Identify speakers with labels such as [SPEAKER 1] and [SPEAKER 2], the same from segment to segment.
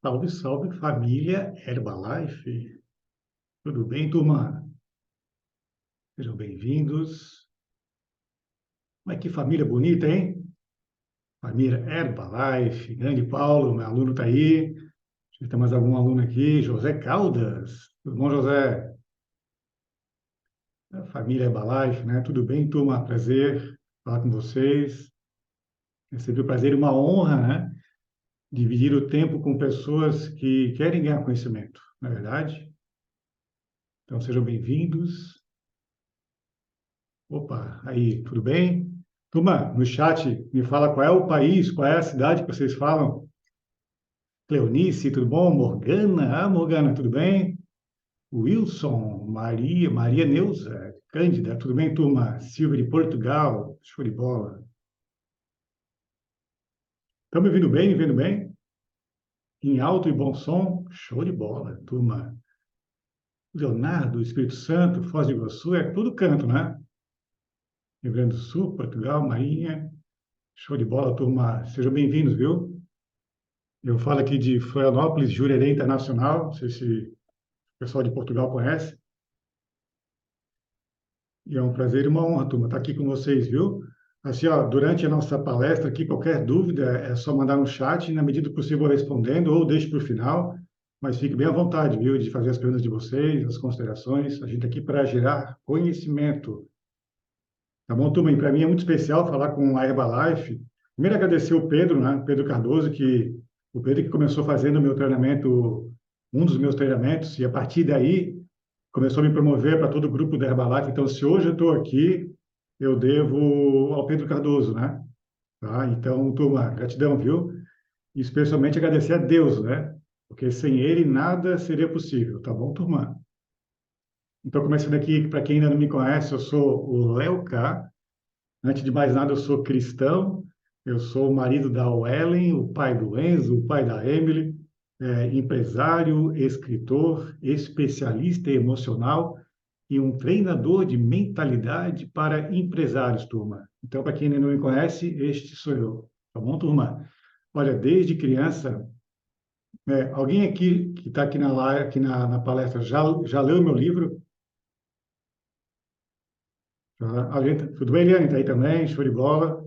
[SPEAKER 1] Salve, salve família Herbalife. Tudo bem, turma? Sejam bem-vindos. Mas que família bonita, hein? Família Herbalife. Grande Paulo, meu aluno está aí. Deixa eu ver se tem mais algum aluno aqui. José Caldas. Tudo bom, José? Família Herbalife, né? Tudo bem, turma? Prazer falar com vocês. É sempre um prazer e uma honra, né? Dividir o tempo com pessoas que querem ganhar conhecimento, não é verdade? Então, sejam bem-vindos. Opa, aí, tudo bem? Turma, no chat, me fala qual é o país, qual é a cidade que vocês falam. Cleonice, tudo bom? Morgana, Morgana, tudo bem? Wilson, Maria Neuza, Cândida, tudo bem, turma? Silvia de Portugal, show de bola. Estão me ouvindo bem, me vendo bem? Em alto e bom som, show de bola, turma. Leonardo, Espírito Santo, Foz do Iguaçu, é tudo canto, né? Rio Grande do Sul, Portugal, Marinha, show de bola, turma. Sejam bem-vindos, viu? Eu falo aqui de Florianópolis, Jurerê Internacional, não sei se o pessoal de Portugal conhece. E é um prazer e uma honra, turma, estar aqui com vocês, viu? Assim, ó, durante a nossa palestra aqui, qualquer dúvida é só mandar no chat, e, na medida do possível respondendo, ou deixe para o final, mas fique bem à vontade, viu, de fazer as perguntas de vocês, as considerações. A gente está aqui para gerar conhecimento. Tá bom, turma? E para mim é muito especial falar com a Herbalife. Primeiro, agradecer o Pedro, né? Pedro Cardoso, o Pedro que começou fazendo o meu treinamento, um dos meus treinamentos, e a partir daí começou a me promover para todo o grupo da Herbalife. Então, se hoje eu estou aqui, eu devo ao Pedro Cardoso, né? Tá? Então, turma, gratidão, viu? E especialmente agradecer a Deus, né? Porque sem ele nada seria possível, tá bom, turma? Então, começando aqui, para quem ainda não me conhece, eu sou o Léo K. Antes de mais nada, eu sou cristão, eu sou o marido da Ellen, o pai do Enzo, o pai da Emily, empresário, escritor, especialista emocional e um treinador de mentalidade para empresários, turma. Então, para quem ainda não me conhece, este sou eu. Tá bom, turma? Olha, desde criança, alguém aqui que está aqui na live, aqui na palestra, já leu meu livro? Tudo bem, Eliane? Está aí também, show de bola.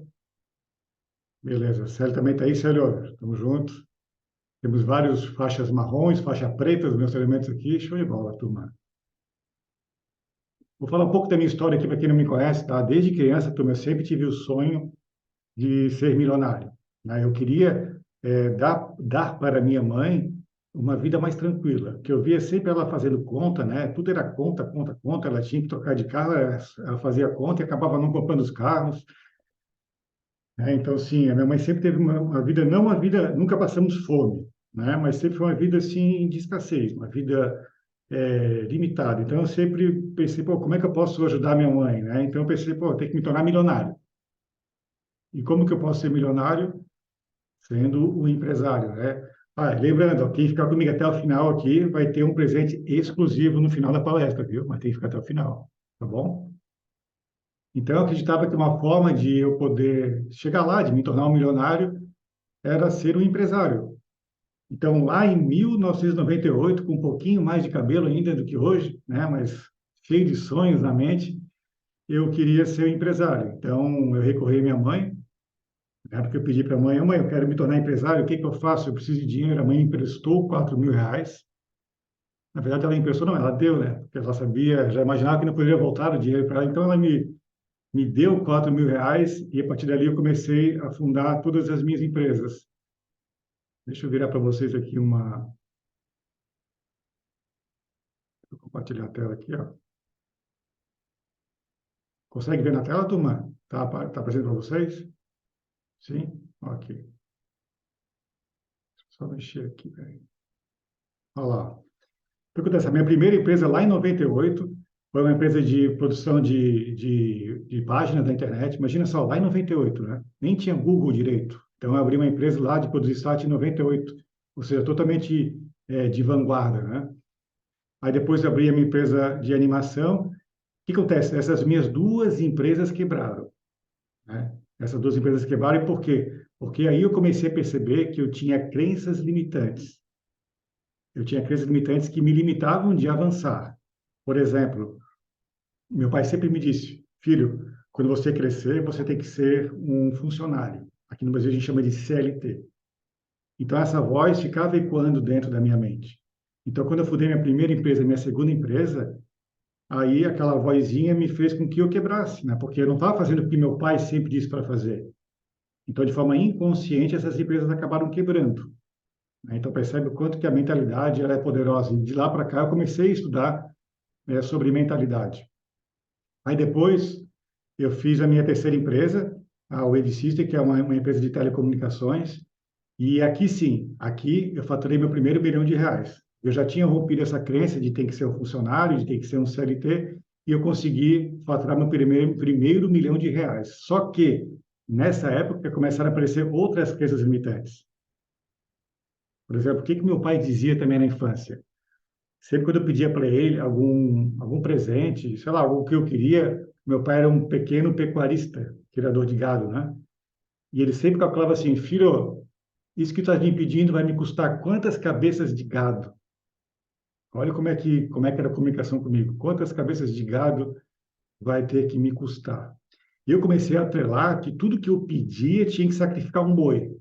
[SPEAKER 1] Beleza. Célio também está aí, Célio. Estamos juntos. Temos vários faixas marrons, faixa preta, os meus elementos aqui. Show de bola, turma. Vou falar um pouco da minha história aqui para quem não me conhece, tá? Desde criança, turma, eu sempre tive o sonho de ser milionário, né? Eu queria dar para minha mãe uma vida mais tranquila, que eu via sempre ela fazendo conta, né? Tudo era conta, conta, conta. Ela tinha que trocar de carro, ela fazia conta e acabava não comprando os carros, né? Então, sim, a minha mãe sempre teve uma vida, não uma vida, nunca passamos fome, né? Mas sempre foi uma vida, assim, de escassez, uma vida limitada. Então, eu sempre pensei, pô, como é que eu posso ajudar minha mãe, né? Então, eu pensei, pô, tem que me tornar milionário. E como que eu posso ser milionário? Sendo um empresário, né? Ah, lembrando, ó, quem ficar comigo até o final aqui vai ter um presente exclusivo no final da palestra, viu? Mas tem que ficar até o final, tá bom? Então, eu acreditava que uma forma de eu poder chegar lá, de me tornar um milionário, era ser um empresário. Então, lá em 1998, com um pouquinho mais de cabelo ainda do que hoje, né? Mas cheio de sonhos na mente, eu queria ser um empresário. Então, eu recorri à minha mãe, né? Porque eu pedi para a mãe, mãe, eu quero me tornar empresário, o que que eu faço? Eu preciso de dinheiro. A mãe emprestou R$ 4.000. Na verdade, ela emprestou, não, ela deu, né? Porque ela sabia, já imaginava que não poderia voltar o dinheiro para ela. Então, ela me deu R$ 4.000 e a partir dali eu comecei a fundar todas as minhas empresas. Deixa eu virar para vocês aqui uma... Vou compartilhar a tela aqui, ó. Consegue ver na tela, turma? Tá aparecendo para vocês? Sim? Ok. Deixa eu só mexer aqui, peraí. Olha lá. O que acontece? A minha primeira empresa, lá em 98, foi uma empresa de produção de páginas da internet. Imagina só, lá em 98, né? Nem tinha Google direito. Então, eu abri uma empresa lá de produzir site em 98, ou seja, totalmente de vanguarda, né? Aí depois eu abri a minha empresa de animação. O que acontece? Essas minhas duas empresas quebraram, né? Essas duas empresas quebraram, e por quê? Porque aí eu comecei a perceber que eu tinha crenças limitantes. eu tinha crenças limitantes que me limitavam de avançar. Por exemplo, meu pai sempre me disse, filho, quando você crescer, você tem que ser um funcionário. Aqui no Brasil a gente chama de CLT. Então essa voz ficava ecoando dentro da minha mente. Então quando eu fundei minha primeira empresa, minha segunda empresa, aí aquela vozinha me fez com que eu quebrasse, né? Porque eu não estava fazendo o que meu pai sempre disse para fazer. Então, de forma inconsciente, essas empresas acabaram quebrando, né? Então, percebe o quanto que a mentalidade ela é poderosa. E de lá para cá, eu comecei a estudar sobre mentalidade. Aí depois, eu fiz a minha terceira empresa, a Wave System, que é uma empresa de telecomunicações. E aqui sim, aqui eu faturei meu primeiro R$ 1 bilhão. Eu já tinha rompido essa crença de ter que ser um funcionário, de ter que ser um CLT, e eu consegui faturar meu primeiro R$ 1 milhão. Só que, nessa época, começaram a aparecer outras crenças limitantes. Por exemplo, o que que meu pai dizia também na infância? Sempre quando eu pedia para ele algum presente, sei lá, algo que eu queria, meu pai era um pequeno pecuarista, criador de gado, né? E ele sempre calculava assim, filho, isso que tu estás me pedindo vai me custar quantas cabeças de gado? Olha como é que era a comunicação comigo. Quantas cabeças de gado vai ter que me custar? E eu comecei a atrelar que tudo que eu pedia tinha que sacrificar um boi.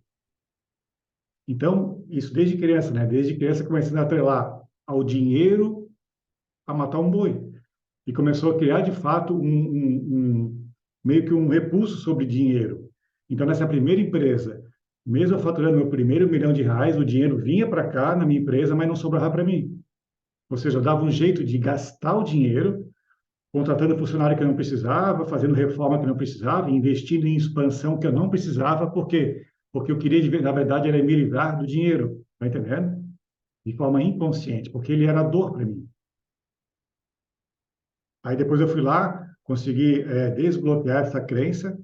[SPEAKER 1] Então, isso desde criança, né? Desde criança eu comecei a atrelar ao dinheiro a matar um boi. E começou a criar, de fato, meio que um repulso sobre dinheiro. Então, nessa primeira empresa, mesmo eu faturando meu primeiro R$ 1 milhão, o dinheiro vinha para cá na minha empresa, mas não sobrava para mim. Ou seja, eu dava um jeito de gastar o dinheiro, contratando funcionário que eu não precisava, fazendo reforma que eu não precisava, investindo em expansão que eu não precisava, por quê? Porque eu queria, na verdade, era me livrar do dinheiro, tá entendendo? De forma inconsciente, porque ele era dor para mim. Aí depois eu fui lá, consegui desbloquear essa crença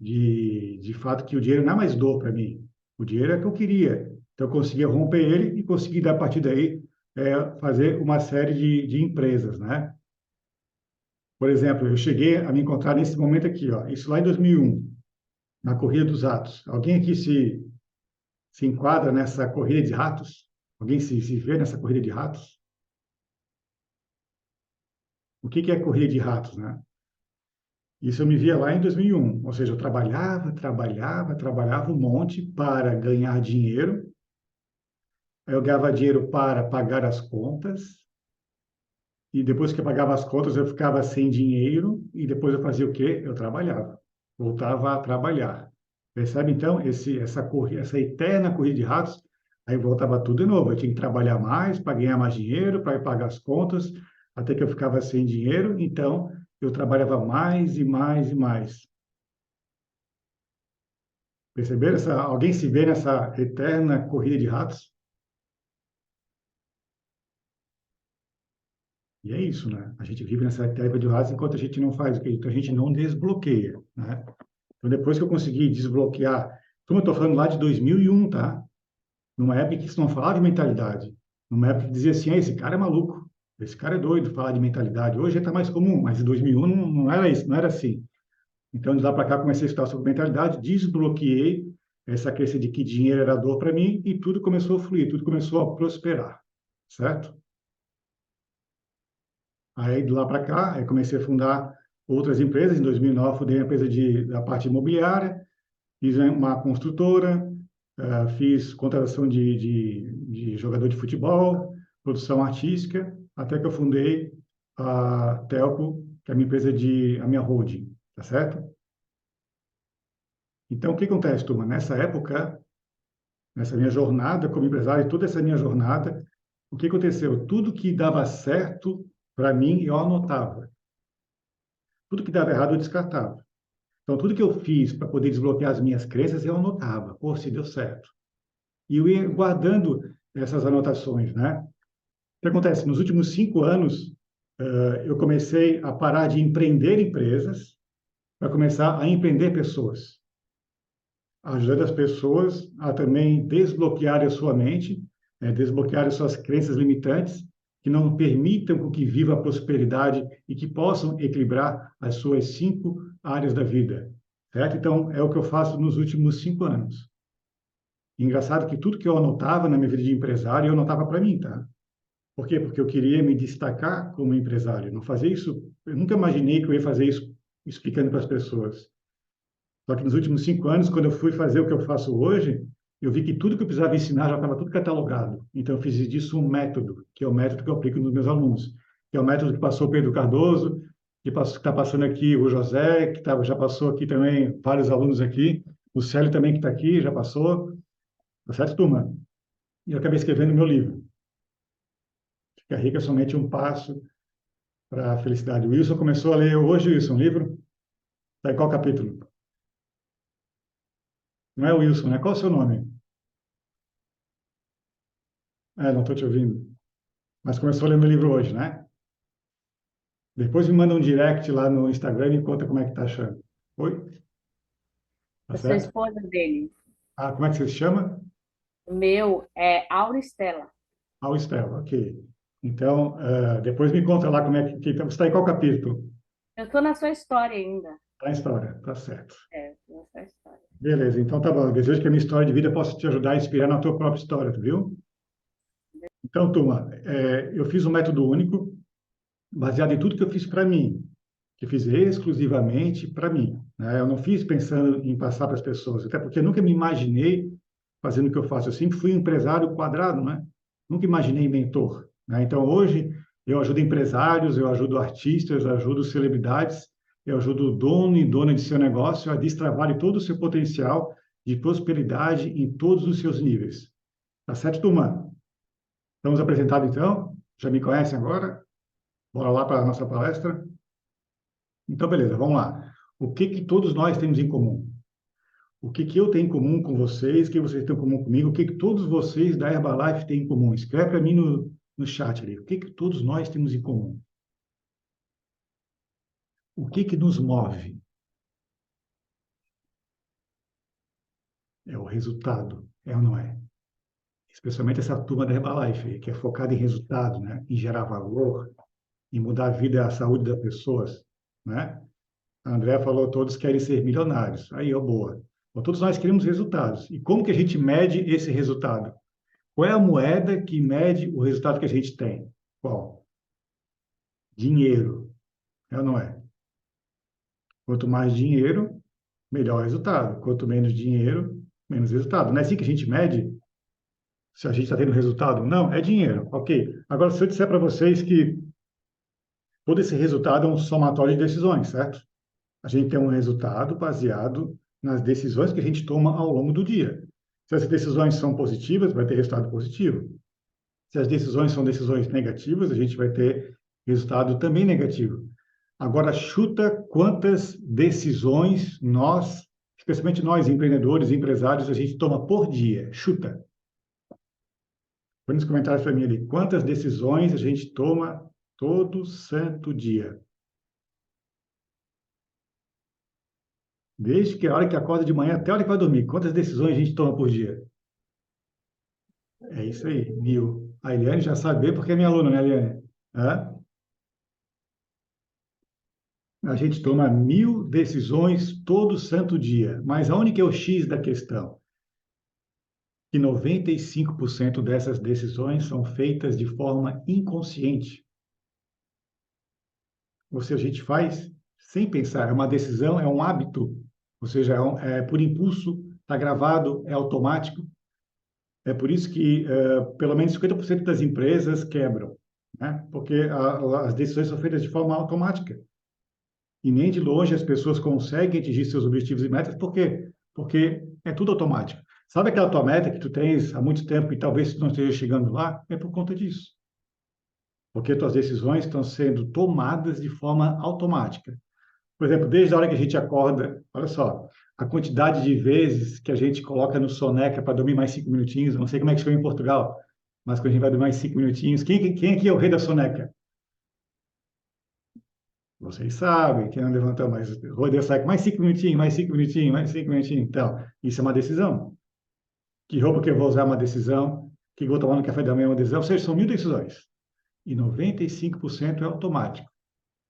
[SPEAKER 1] de fato que o dinheiro não é mais dor para mim. O dinheiro é o que eu queria. Então eu consegui romper ele e consegui, a partir daí, fazer uma série de empresas, né? Por exemplo, eu cheguei a me encontrar nesse momento aqui, ó, isso lá em 2001, na Corrida dos Ratos. Alguém aqui se enquadra nessa corrida de ratos? Alguém se vê nessa corrida de ratos? O que que é corrida de ratos, né? Isso eu me via lá em 2001, ou seja, eu trabalhava um monte para ganhar dinheiro, aí eu ganhava dinheiro para pagar as contas, e depois que eu pagava as contas eu ficava sem dinheiro, e depois eu fazia o quê? Eu trabalhava, voltava a trabalhar. Percebe então essa eterna corrida de ratos? Aí voltava tudo de novo, eu tinha que trabalhar mais para ganhar mais dinheiro, para pagar as contas, até que eu ficava sem dinheiro, então eu trabalhava mais e mais e mais. Perceberam? Alguém se vê nessa eterna corrida de ratos? E é isso, né? A gente vive nessa eterna corrida de ratos enquanto a gente não faz o quê? Então a gente não desbloqueia, né? Então depois que eu consegui desbloquear, como eu estou falando lá de 2001, tá? Numa época que isso não falava de mentalidade, numa época que dizia assim, esse cara é maluco, esse cara é doido falar de mentalidade. Hoje está mais comum, mas em 2001 não era isso, não era assim. Então, de lá para cá, comecei a estudar sobre mentalidade, desbloqueei essa crença de que dinheiro era dor para mim e tudo começou a fluir, tudo começou a prosperar, certo? Aí, de lá para cá, eu comecei a fundar outras empresas. Em 2009, fundei uma empresa da parte imobiliária, fiz uma construtora, fiz contratação de jogador de futebol, produção artística, até que eu fundei a Telco, que é a minha empresa a minha holding, tá certo? Então, o que acontece, turma? Nessa época, nessa minha jornada como empresário, toda essa minha jornada, o que aconteceu? Tudo que dava certo para mim, eu anotava. Tudo que dava errado, eu descartava. Então, tudo que eu fiz para poder desbloquear as minhas crenças, eu anotava. Pô, se deu certo. E eu ia guardando essas anotações, né? O que acontece? Nos últimos 5 anos, eu comecei a parar de empreender empresas para começar a empreender pessoas, ajudando as pessoas a também desbloquear a sua mente, desbloquear as suas crenças limitantes, que não permitam com que viva a prosperidade e que possam equilibrar as suas 5 áreas da vida, certo? Então, é o que eu faço nos últimos 5 anos. Engraçado que tudo que eu anotava na minha vida de empresário, eu anotava para mim, tá? Por quê? Porque eu queria me destacar como empresário. Não fazer isso, eu nunca imaginei que eu ia fazer isso explicando para as pessoas. Só que nos últimos 5 anos, quando eu fui fazer o que eu faço hoje, eu vi que tudo que eu precisava ensinar já estava tudo catalogado. Então, eu fiz disso um método, que é o método que eu aplico nos meus alunos, que é o método que passou o Pedro Cardoso, que está passando aqui o José, já passou aqui também vários alunos aqui, o Célio também que está aqui, já passou, tá certo, turma? E eu acabei escrevendo meu livro. Fica rica é somente um passo para a felicidade. O Wilson começou a ler hoje, Wilson, um livro. Está em qual capítulo? Não é o Wilson, né? Qual é o seu nome? É, não estou te ouvindo. Mas começou a ler meu livro hoje, né? Depois me manda um direct lá no Instagram e me conta como é que tá achando. Oi? Tá
[SPEAKER 2] Eu sou
[SPEAKER 1] certo?
[SPEAKER 2] esposa dele.
[SPEAKER 1] Ah, como é que você se chama?
[SPEAKER 2] O meu é Auristela.
[SPEAKER 1] Ah, o Estela, ok. Então, depois me conta lá como é você está em qual capítulo?
[SPEAKER 2] Eu estou na sua história ainda.
[SPEAKER 1] Tá em história, tá certo.
[SPEAKER 2] É, tô na sua história.
[SPEAKER 1] Beleza, então tá bom. Eu desejo que a minha história de vida possa te ajudar a inspirar na tua própria história, tu viu? Então, turma, eu fiz um método único, baseado em tudo que eu fiz para mim, que fiz exclusivamente para mim, né? Eu não fiz pensando em passar para as pessoas, até porque eu nunca me imaginei fazendo o que eu faço. Eu sempre fui um empresário quadrado, né? Nunca imaginei mentor, né? Então, hoje, eu ajudo empresários, eu ajudo artistas, eu ajudo celebridades, eu ajudo o dono e dona de seu negócio a destravar todo o seu potencial de prosperidade em todos os seus níveis. Tá certo, turma? Estamos apresentados, então? Já me conhecem agora? Bora lá para a nossa palestra? Então, beleza, vamos lá. O que que todos nós temos em comum? O que que eu tenho em comum com vocês? O que vocês têm em comum comigo? O que que todos vocês da Herbalife têm em comum? Escreve para mim no chat ali. O que que todos nós temos em comum? O que que nos move? É o resultado, é ou não é? Especialmente essa turma da Herbalife, que é focada em resultado, né? Em gerar valor, em mudar a vida e a saúde das pessoas, né? A Andrea falou, todos querem ser milionários. Aí, ó, boa. Então, todos nós queremos resultados. E como que a gente mede esse resultado? Qual é a moeda que mede o resultado que a gente tem? Qual? Dinheiro. É ou não é? Quanto mais dinheiro, melhor resultado. Quanto menos dinheiro, menos resultado. Não é assim que a gente mede se a gente está tendo resultado? Não, é dinheiro. Ok. Agora, se eu disser para vocês que todo esse resultado é um somatório de decisões, certo? A gente tem um resultado baseado nas decisões que a gente toma ao longo do dia. Se as decisões são positivas, vai ter resultado positivo. Se as decisões são decisões negativas, a gente vai ter resultado também negativo. Agora, chuta quantas decisões nós, especialmente nós, empreendedores, empresários, a gente toma por dia. Chuta. Põe nos comentários para mim ali. Quantas decisões a gente toma todo santo dia? Desde que a hora que acorda de manhã até a hora que vai dormir. Quantas decisões a gente toma por dia? É isso aí, 1.000. A Eliane já sabe bem porque é minha aluna, né, Eliane? Hã? A gente toma 1.000 decisões todo santo dia. Mas aonde que é o X da questão? Que 95% dessas decisões são feitas de forma inconsciente. Ou seja, a gente faz sem pensar. É uma decisão, é um hábito. Ou seja, é por impulso, está gravado, é automático. É por isso que pelo menos 50% das empresas quebram, né? Porque as decisões são feitas de forma automática. E nem de longe as pessoas conseguem atingir seus objetivos e metas, por quê? Porque é tudo automático. Sabe aquela tua meta que tu tens há muito tempo e talvez tu não esteja chegando lá? É por conta disso. Porque tuas decisões estão sendo tomadas de forma automática. Por exemplo, desde a hora que a gente acorda, olha só, a quantidade de vezes que a gente coloca no soneca para dormir mais 5 minutinhos, eu não sei como é que chegou em Portugal, mas quando a gente vai dormir mais 5 minutinhos, quem aqui é o rei da soneca? Vocês sabem, quem não levantou, mas rodeu sai com mais 5 minutinhos, mais 5 minutinhos, mais 5 minutinhos. Então, isso é uma decisão. Que roupa que eu vou usar é uma decisão. O que eu vou tomar no café da manhã é uma decisão. Ou seja, são 1.000 decisões. E 95% é automático,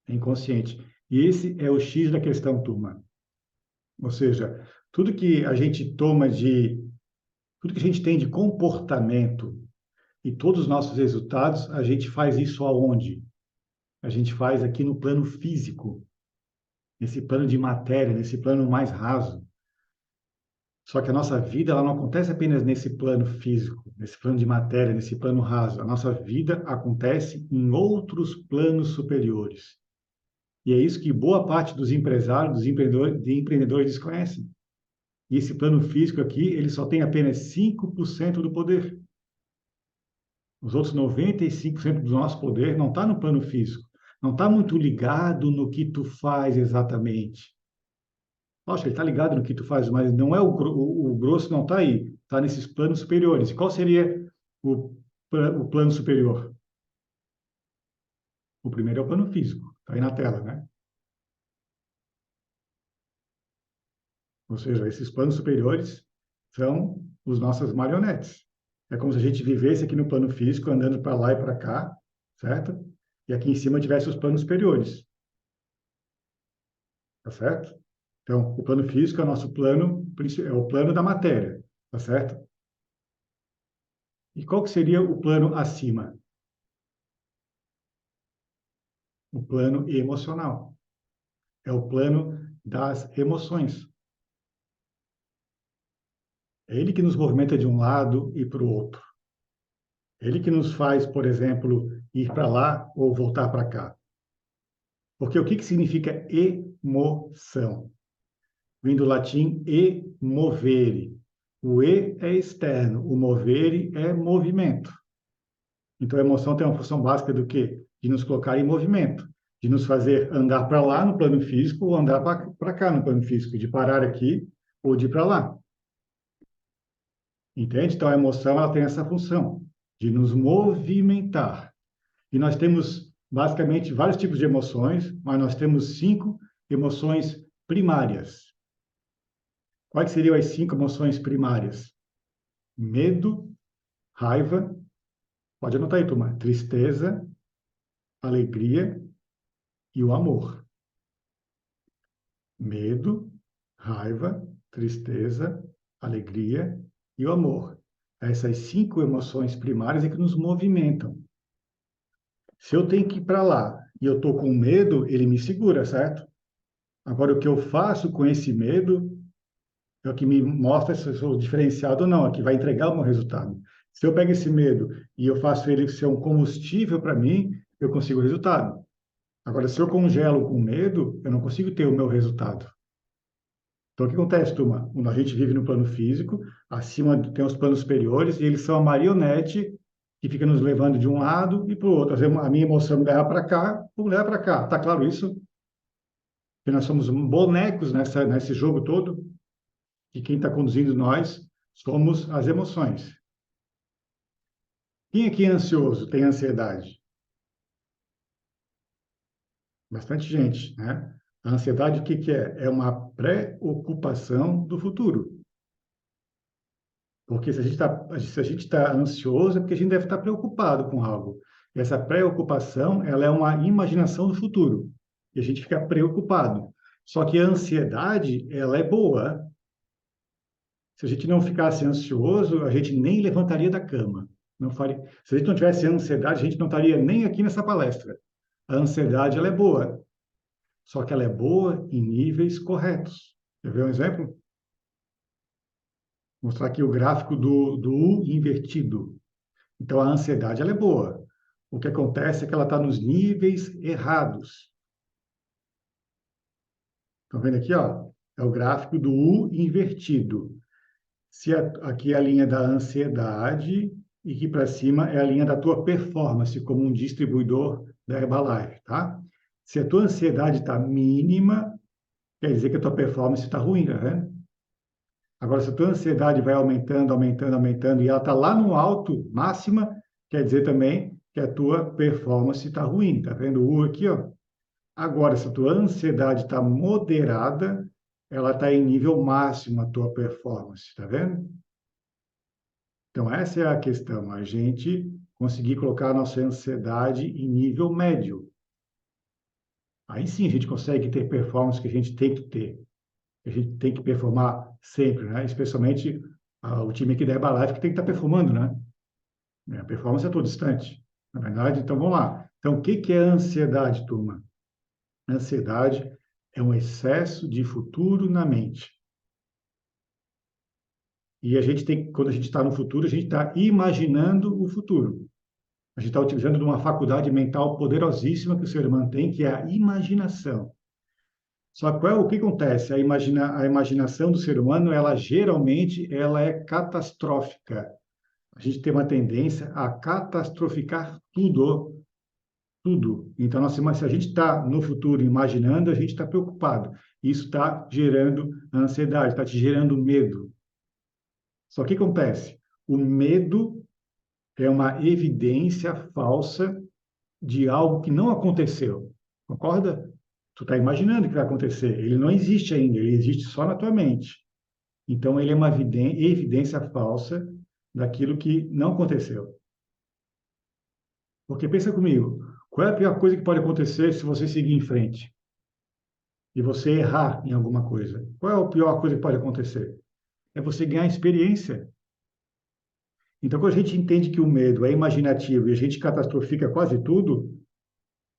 [SPEAKER 1] é inconsciente. E esse é o X da questão, turma. Ou seja, tudo que a gente toma de Tudo que a gente tem de comportamento e todos os nossos resultados, a gente faz isso aonde? A gente faz aqui no plano físico, nesse plano de matéria, nesse plano mais raso. Só que a nossa vida, ela não acontece apenas nesse plano físico, nesse plano de matéria, nesse plano raso. A nossa vida acontece em outros planos superiores. E é isso que boa parte dos empresários, dos empreendedores desconhecem. E esse plano físico aqui, ele só tem apenas 5% do poder. Os outros 95% do nosso poder não está no plano físico. Não está muito ligado no que tu faz exatamente. Lógico, ele está ligado no que tu faz, mas não é o grosso não está aí. Está nesses planos superiores. E qual seria o, o plano superior? O primeiro é o plano físico. Está aí na tela, né? Ou seja, esses planos superiores são os nossas marionetes. É como se a gente vivesse aqui no plano físico, andando para lá e para cá, certo? E aqui em cima tivesse os planos superiores, tá certo? Então, o plano físico é o nosso plano, é o plano da matéria, tá certo? E qual que seria o plano acima? O plano emocional. É o plano das emoções. É ele que nos movimenta de um lado e para o outro. É ele que nos faz, por exemplo, ir para lá ou voltar para cá. Porque o que que significa emoção? Vem do latim emovere. O e é externo, o movere é movimento. Então, a emoção tem uma função básica do quê? De nos colocar em movimento, de nos fazer andar para lá no plano físico ou andar para cá no plano físico, de parar aqui ou de ir para lá. Entende? Então, a emoção ela tem essa função de nos movimentar. E nós temos basicamente vários tipos de emoções, mas nós temos 5 emoções primárias. Quais seriam as 5 emoções primárias? Medo, raiva, pode anotar aí, turma, tristeza, alegria e o amor. Medo, raiva, tristeza, alegria e o amor. Essas 5 emoções primárias é que nos movimentam. Se eu tenho que ir para lá e eu estou com medo, ele me segura, certo? Agora, o que eu faço com esse medo é o que me mostra se eu sou diferenciado ou não, é que vai entregar o meu resultado. Se eu pego esse medo e eu faço ele ser um combustível para mim, eu consigo o resultado. Agora, se eu congelo com medo, eu não consigo ter o meu resultado. Então, o que acontece, turma? A gente vive no plano físico, acima tem os planos superiores, e eles são a marionete que fica nos levando de um lado e para o outro. Às vezes, a minha emoção me leva para cá, me leva para cá. Tá claro isso? Que nós somos bonecos nesse jogo todo, e quem está conduzindo nós somos as emoções. Quem aqui é ansioso, tem ansiedade? Bastante gente, né? A ansiedade, o que que é? É uma preocupação do futuro. Porque se a gente está ansioso, é porque a gente deve estar preocupado com algo. E essa preocupação, ela é uma imaginação do futuro. E a gente fica preocupado. Só que a ansiedade, ela é boa. Se a gente não ficasse ansioso, a gente nem levantaria da cama. Não faria... Se a gente não tivesse ansiedade, a gente não estaria nem aqui nessa palestra. A ansiedade, ela é boa. Só que ela é boa em níveis corretos. Quer ver um exemplo? Vou mostrar aqui o gráfico do U invertido. Então, a ansiedade ela é boa. O que acontece é que ela está nos níveis errados. Estão vendo aqui, ó? É o gráfico do U invertido. Se aqui é a linha da ansiedade e aqui para cima é a linha da tua performance como um distribuidor da Herbalife, tá? Se a tua ansiedade está mínima, quer dizer que a tua performance está ruim, tá vendo? Agora, se a tua ansiedade vai aumentando, aumentando, aumentando, e ela está lá no alto, máxima, quer dizer também que a tua performance está ruim. Tá vendo o U aqui, ó? Agora, se a tua ansiedade está moderada, ela está em nível máximo, a tua performance. Tá vendo? Então, essa é a questão, a gente conseguir colocar a nossa ansiedade em nível médio. Aí sim a gente consegue ter performance que a gente tem que ter. A gente tem que performar sempre, né? Especialmente O time aqui da Herbalife que tem que estar performando, né? A performance é todo instante, na verdade. Então, vamos lá. Então, o que que é ansiedade, turma? Ansiedade é um excesso de futuro na mente. E a gente tem, quando a gente está no futuro, a gente está imaginando o futuro. A gente está utilizando de uma faculdade mental poderosíssima que o ser humano tem, que é a imaginação. Só que o que acontece? A imaginação do ser humano, ela geralmente ela é catastrófica. A gente tem uma tendência a catastroficar tudo, tudo. Então, se a gente está no futuro imaginando, a gente está preocupado. Isso está gerando ansiedade, está te gerando medo. Só que o que acontece? O medo é uma evidência falsa de algo que não aconteceu. Concorda? Tu está imaginando que vai acontecer. Ele não existe ainda, ele existe só na tua mente. Então, ele é uma evidência falsa daquilo que não aconteceu. Porque pensa comigo, qual é a pior coisa que pode acontecer se você seguir em frente e você errar em alguma coisa? Qual é a pior coisa que pode acontecer? É você ganhar experiência. Então, quando a gente entende que o medo é imaginativo e a gente catastrofica quase tudo,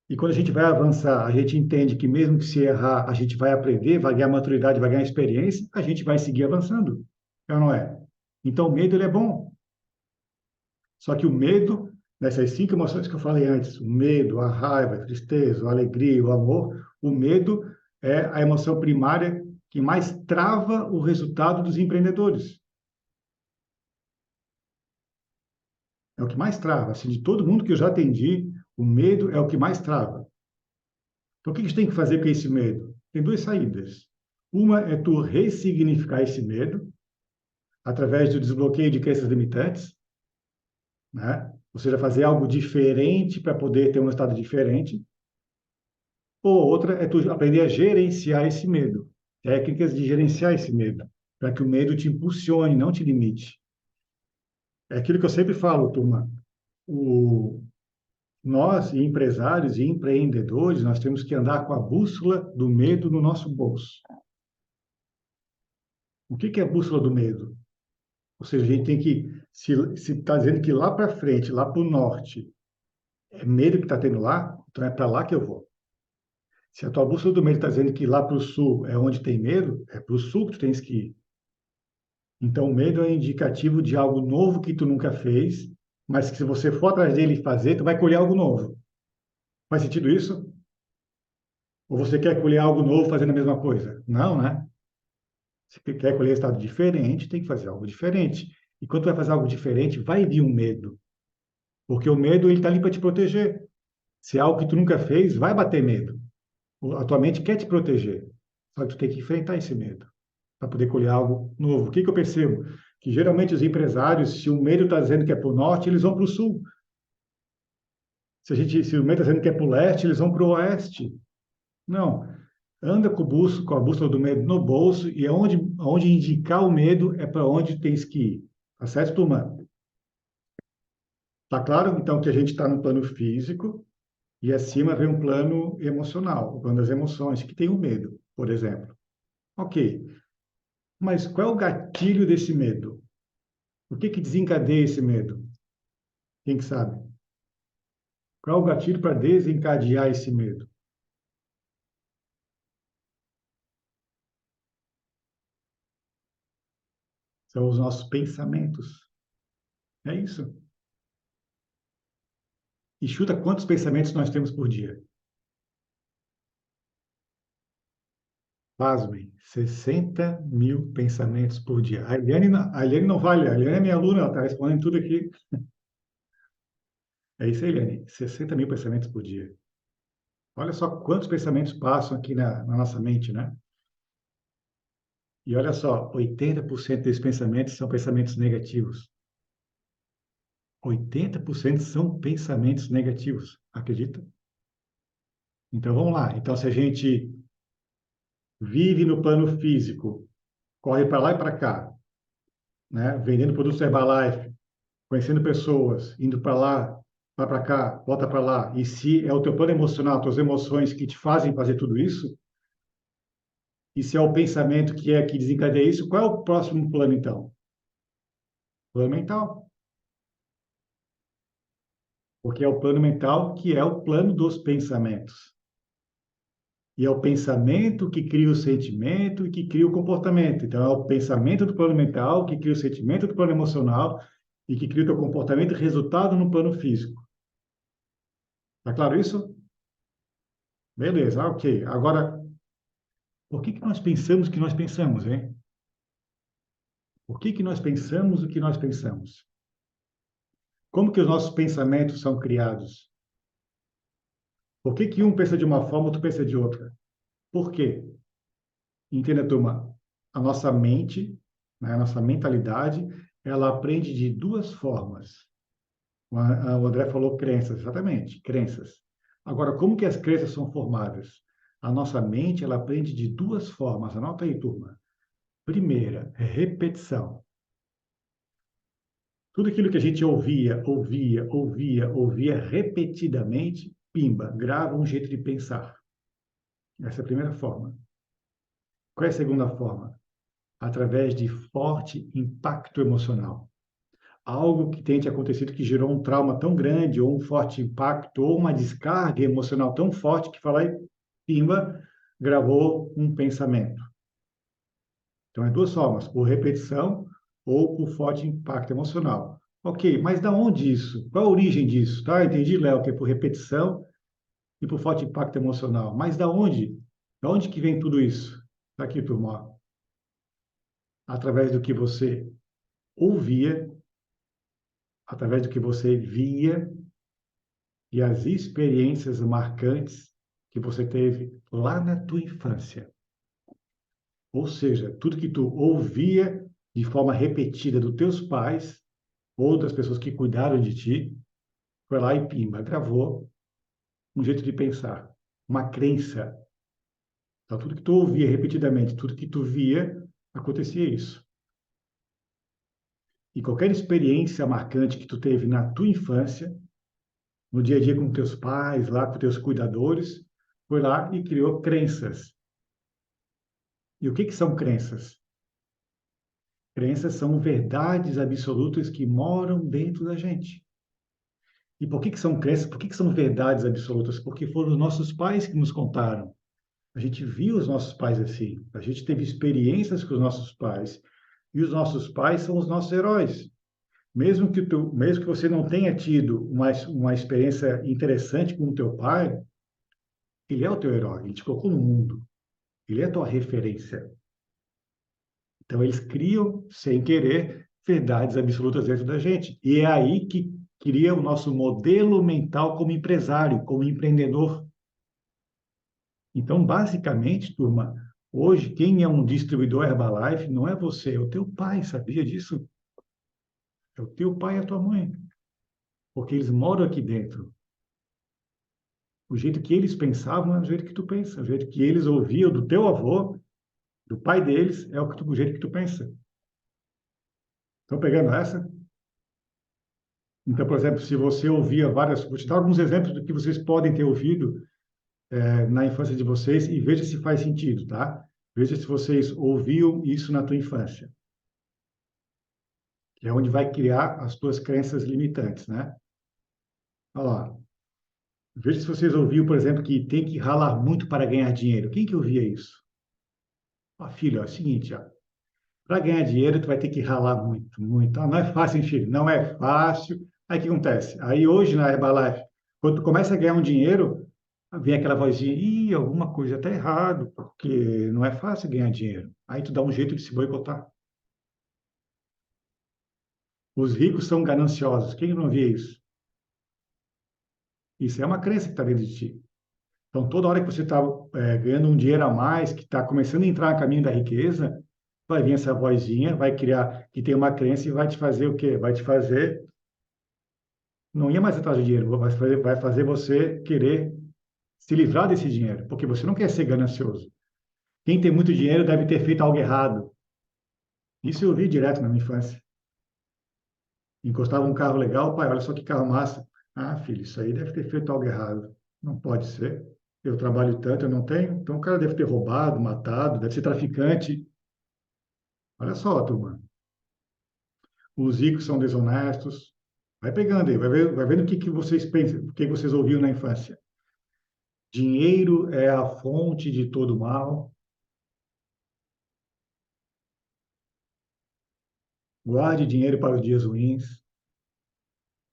[SPEAKER 1] e quando a gente vai avançar, a gente entende que mesmo que se errar, a gente vai aprender, vai ganhar maturidade, vai ganhar experiência, a gente vai seguir avançando. É ou não é? Então, o medo ele é bom. Só que o medo, nessas cinco emoções que eu falei antes, o medo, a raiva, a tristeza, a alegria, o amor, o medo é a emoção primária que mais trava o resultado dos empreendedores. É o que mais trava. Assim, de todo mundo que eu já atendi, o medo é o que mais trava. Então, o que a gente tem que fazer com esse medo? Tem duas saídas. Uma é tu ressignificar esse medo através do desbloqueio de crenças limitantes, né? Ou seja, fazer algo diferente para poder ter um resultado diferente. Ou outra é tu aprender a gerenciar esse medo. Técnicas de gerenciar esse medo, para que o medo te impulsione, não te limite. É aquilo que eu sempre falo, turma. O, nós, empresários e empreendedores, nós temos que andar com a bússola do medo no nosso bolso. O que que é a bússola do medo? Ou seja, a gente tem que, se está dizendo que lá para frente, lá para o norte, é medo que está tendo lá, então é para lá que eu vou. Se a tua bússola do medo está dizendo que lá para o sul é onde tem medo, é para o sul que tu tens que ir. Então, o medo é indicativo de algo novo que tu nunca fez, mas que se você for atrás dele e fazer, tu vai colher algo novo. Faz sentido isso? Ou você quer colher algo novo fazendo a mesma coisa? Não, né? Se quer colher resultado diferente, tem que fazer algo diferente. E quando tu vai fazer algo diferente, vai vir um medo. Porque o medo, ele está ali para te proteger. Se é algo que tu nunca fez, vai bater medo. A tua mente quer te proteger. Só que tu tem que enfrentar esse medo para poder colher algo novo. O que que eu percebo? Que geralmente os empresários, se o medo está dizendo que é para o norte, eles vão para o sul. Se o medo está dizendo que é para o leste, eles vão para o oeste. Não. Anda com a bússola do medo no bolso e onde indicar o medo é para onde tens que ir. Tá certo, turma? Tá claro, então, que a gente está no plano físico e acima vem um plano emocional, o plano das emoções, que tem o medo, por exemplo. Ok, mas qual é o gatilho desse medo? O que que desencadeia esse medo? Quem que sabe? Qual é o gatilho para desencadear esse medo? São os nossos pensamentos. É isso. E chuta quantos pensamentos nós temos por dia. Pasmem, 60 mil pensamentos por dia. A Eliane não vale, a Eliane é minha aluna, ela está respondendo tudo aqui. É isso aí, Eliane, 60 mil pensamentos por dia. Olha só quantos pensamentos passam aqui na nossa mente, né? E olha só, 80% desses pensamentos são pensamentos negativos. 80% são pensamentos negativos, acredita? Então vamos lá. Então, se a gente vive no plano físico, corre para lá e para cá, né? Vendendo produtos Herbalife, conhecendo pessoas, indo para lá, vai para cá, volta para lá. E se é o teu plano emocional, tuas emoções que te fazem fazer tudo isso, e se é o pensamento que desencadeia isso, qual é o próximo plano então? Plano mental. Porque é o plano mental que é o plano dos pensamentos. E é o pensamento que cria o sentimento e que cria o comportamento. Então, é o pensamento do plano mental que cria o sentimento do plano emocional e que cria o teu comportamento e resultado no plano físico. Tá claro isso? Beleza, ok. Agora, por que que nós pensamos o que nós pensamos, hein? Por que que nós pensamos o que nós pensamos? Como que os nossos pensamentos são criados? Por que que um pensa de uma forma, outro pensa de outra? Por quê? Entenda, turma, a nossa mente, né, a nossa mentalidade, ela aprende de duas formas. O André falou crenças, exatamente, crenças. Agora, como que as crenças são formadas? A nossa mente, ela aprende de duas formas. Anota aí, turma. Primeira, repetição. Tudo aquilo que a gente ouvia repetidamente, pimba, grava um jeito de pensar. Essa é a primeira forma. Qual é a segunda forma? Através de forte impacto emocional. Algo que tenha te acontecido que gerou um trauma tão grande, ou um forte impacto, ou uma descarga emocional tão forte que fala aí, pimba, gravou um pensamento. Então, é duas formas, por repetição ou por forte impacto emocional. Ok, mas da onde isso? Qual a origem disso? Tá? Entendi, Léo, que é por repetição e por forte impacto emocional. Mas da onde? Da onde que vem tudo isso? Está aqui, turma. Ó. Através do que você ouvia, através do que você via e as experiências marcantes que você teve lá na tua infância. Ou seja, tudo que tu ouvia de forma repetida dos teus pais ou das pessoas que cuidaram de ti, foi lá e pimba, gravou um jeito de pensar, uma crença. Então, tudo que tu ouvia repetidamente, tudo que tu via, acontecia isso. E qualquer experiência marcante que tu teve na tua infância, no dia a dia com teus pais, lá com teus cuidadores, foi lá e criou crenças. E o que que são crenças? Crenças são verdades absolutas que moram dentro da gente. E por que que são crenças? Por que que são verdades absolutas? Porque foram os nossos pais que nos contaram. A gente viu os nossos pais assim. A gente teve experiências com os nossos pais. E os nossos pais são os nossos heróis. Mesmo que você não tenha tido uma experiência interessante com o teu pai, ele é o teu herói. Ele te colocou no mundo. Ele é a tua referência. Então, eles criam, sem querer, verdades absolutas dentro da gente. E é aí que cria o nosso modelo mental como empresário, como empreendedor. Então, basicamente, turma, hoje, quem é um distribuidor Herbalife não é você, é o teu pai, sabia disso? É o teu pai e a tua mãe, porque eles moram aqui dentro. O jeito que eles pensavam é o jeito que tu pensa, o jeito que eles ouviam do teu avô, do pai deles, é o jeito que tu pensa. Estão pegando essa? Então, por exemplo, se você ouvia várias... Vou te dar alguns exemplos do que vocês podem ter ouvido na infância de vocês e veja se faz sentido, tá? Veja se vocês ouviam isso na tua infância, que é onde vai criar as tuas crenças limitantes, né? Olha lá. Veja se vocês ouviam, por exemplo, que tem que ralar muito para ganhar dinheiro. Quem que ouvia isso? Ó, filho, é o seguinte, ó. Para ganhar dinheiro, tu vai ter que ralar muito, muito. Ah, não é fácil, hein, filho? Não é fácil. Aí o que acontece? Aí hoje na Herbalife, quando tu começa a ganhar um dinheiro, vem aquela vozinha, ih, alguma coisa está errado, porque não é fácil ganhar dinheiro. Aí tu dá um jeito de se boicotar. Os ricos são gananciosos. Quem não vê isso? Isso é uma crença que está dentro de ti. Então, toda hora que você está ganhando um dinheiro a mais, que está começando a entrar no caminho da riqueza, vai vir essa vozinha, vai criar que tem uma crença e vai te fazer o quê? Vai te fazer não ia mais atrás do dinheiro, vai fazer você querer se livrar desse dinheiro, porque você não quer ser ganancioso. Quem tem muito dinheiro deve ter feito algo errado. Isso eu ouvi direto na minha infância. Encostava um carro legal, pai, olha só que carro massa. Ah, filho, isso aí deve ter feito algo errado. Não pode ser. Eu trabalho tanto, eu não tenho. Então o cara deve ter roubado, matado, deve ser traficante. Olha só, turma. os ricos são desonestos. Vai pegando aí, vai vendo o que vocês pensam, o que vocês ouviram na infância. Dinheiro é a fonte de todo mal. Guarde dinheiro para os dias ruins.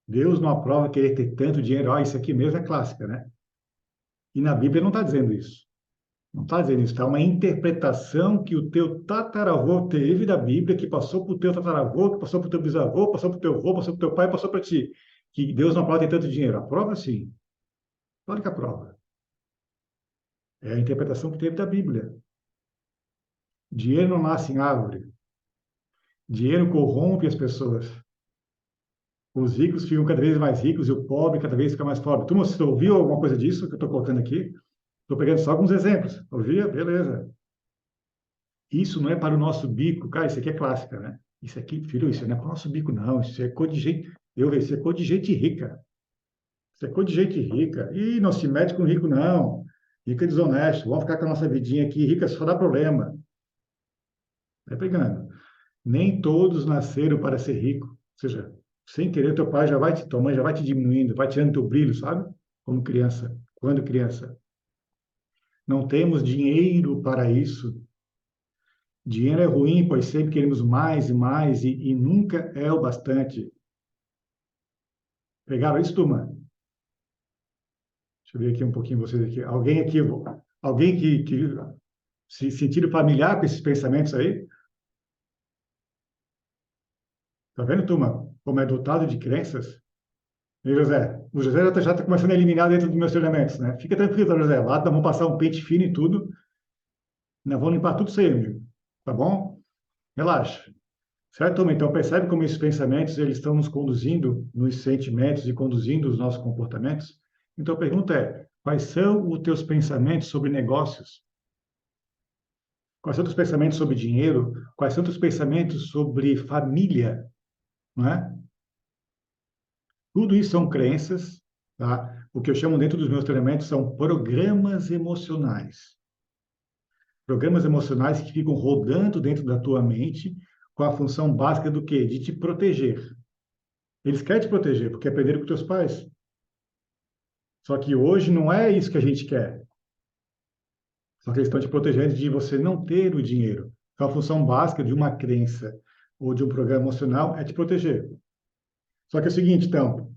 [SPEAKER 1] Deus não aprova querer ter tanto dinheiro. Isso aqui mesmo é clássica, né? E na Bíblia não está dizendo isso. Não está dizendo isso. Está uma interpretação que o teu tataravô teve da Bíblia, que passou para o teu tataravô, que passou para o teu bisavô, passou para o teu avô, passou para o teu pai, passou para ti. Que Deus não aprova ter tanto dinheiro. Aprova sim. Claro que aprova. É a interpretação que teve da Bíblia. Dinheiro não nasce em árvore. Dinheiro corrompe as pessoas. Os ricos ficam cada vez mais ricos e o pobre cada vez fica mais pobre. Tu você ouviu alguma coisa disso que eu estou colocando aqui? Estou pegando só alguns exemplos. Ouvia? Beleza. Isso não é para o nosso bico. Cara, isso aqui é clássica, né? Isso aqui, filho, isso não é para o nosso bico, não. Isso é cor de gente. Isso é cor de gente rica. Isso é cor de gente rica. E não se mete com rico, não. Rico é desonesto. Vamos ficar com a nossa vidinha aqui. Rica só dá problema. Vai pegando. Nem todos nasceram para ser rico. Ou seja, sem querer, teu pai já vai te, tua mãe já vai te diminuindo, vai tirando teu brilho, sabe? Como criança, quando criança. Não temos dinheiro para isso. Dinheiro é ruim, pois sempre queremos mais e mais e nunca é o bastante. Pegaram isso, turma? Deixa eu ver aqui um pouquinho vocês aqui. Alguém que se sentir familiar com esses pensamentos aí? Tá vendo, turma? Como é dotado de crenças? E José? O José já está começando a eliminar dentro dos meus treinamentos, né? Fica tranquilo, tá, José. Lá vamos passar um pente fino e tudo. Nós vamos limpar tudo isso aí, amigo. Tá bom? Relaxa. Certo, turma? Então, percebe como esses pensamentos eles estão nos conduzindo nos sentimentos e conduzindo os nossos comportamentos? Então, a pergunta é, quais são os teus pensamentos sobre negócios? Quais são os teus pensamentos sobre dinheiro? Quais são os teus pensamentos sobre família? Não é? Tudo isso são crenças, tá? O que eu chamo dentro dos meus treinamentos são programas emocionais. Programas emocionais que ficam rodando dentro da tua mente com a função básica do quê? De te proteger. Eles querem te proteger, porque aprenderam com teus pais. Só que hoje não é isso que a gente quer. Só que eles estão te protegendo de você não ter o dinheiro. Então, a função básica de uma crença ou de um programa emocional é te proteger. Só que é o seguinte, então,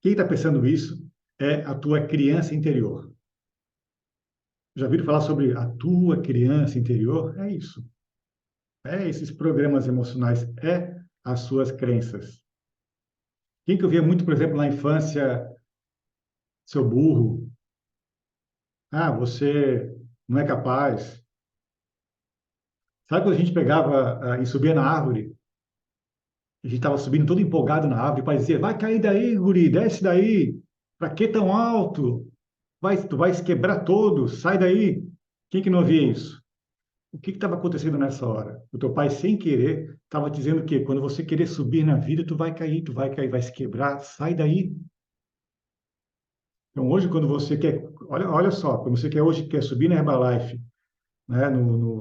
[SPEAKER 1] quem está pensando isso é a tua criança interior. Já ouviram falar sobre a tua criança interior? É isso. É esses programas emocionais, é as suas crenças. Quem que eu via muito, por exemplo, na infância, seu burro, você não é capaz. Sabe quando a gente pegava e subia na árvore? A gente estava subindo todo empolgado na árvore, o pai dizia, vai cair daí, guri, desce daí. Para que tão alto? Tu vai se quebrar todo, sai daí. Quem que não via isso? O que estava acontecendo nessa hora? O teu pai, sem querer, estava dizendo que quando você querer subir na vida, tu vai cair, vai se quebrar, sai daí. Então, hoje, quando você quer, olha só, quando você quer subir na Herbalife, né,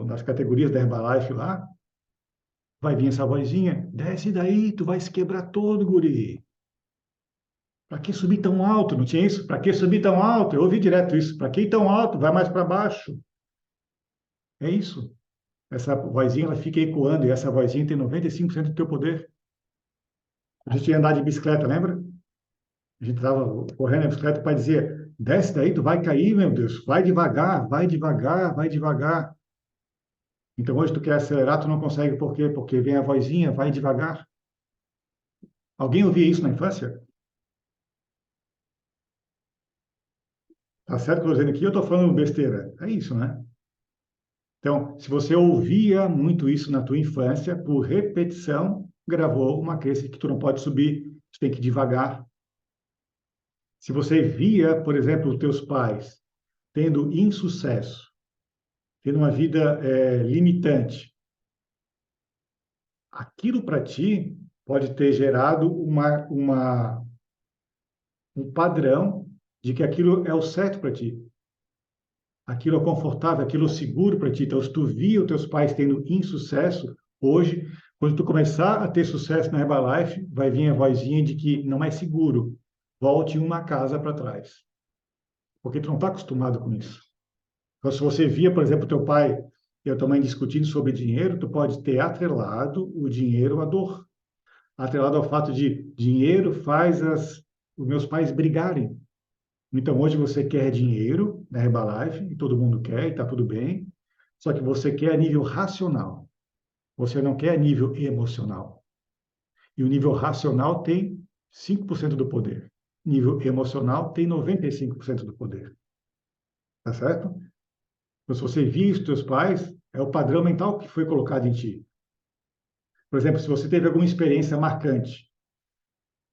[SPEAKER 1] nas categorias da Herbalife lá, vai vir essa vozinha, desce daí, tu vai se quebrar todo, guri. Para que subir tão alto? Não tinha isso? Para que subir tão alto? Eu ouvi direto isso. Para que ir tão alto? Vai mais para baixo. É isso. Essa vozinha, ela fica ecoando, e essa vozinha tem 95% do teu poder. A gente ia andar de bicicleta, lembra? A gente estava correndo na bicicleta, o pai dizia, desce daí, tu vai cair, meu Deus. Vai devagar, vai devagar, vai devagar. Então, hoje tu quer acelerar, tu não consegue. Por quê? Porque vem a vozinha, vai devagar. Alguém ouvia isso na infância? Tá certo que eu estou dizendo aqui, eu estou falando besteira. É isso, né? Então, se você ouvia muito isso na tua infância, por repetição, gravou uma crença que tu não pode subir, tu tem que ir devagar. Se você via, por exemplo, os teus pais tendo insucesso, tendo uma vida limitante, aquilo para ti pode ter gerado um padrão de que aquilo é o certo para ti. Aquilo é confortável, aquilo é seguro para ti. Então, se tu via os teus pais tendo insucesso, hoje Quando tu começar a ter sucesso na Herbalife, vai vir a vozinha de que não é seguro. Volte uma casa para trás. Porque tu não está acostumado com isso. Então, se você via, por exemplo, teu pai e a tua mãe discutindo sobre dinheiro, tu pode ter atrelado o dinheiro à dor. Atrelado ao fato de dinheiro faz os meus pais brigarem. Então, hoje você quer dinheiro na Herbalife, e todo mundo quer, e está tudo bem, só que você quer a nível racional. Você não quer a nível emocional. E o nível racional tem 5% do poder. Nível emocional tem 95% do poder. Tá certo? Então, se você via os teus pais, é o padrão mental que foi colocado em ti. Por exemplo, se você teve alguma experiência marcante,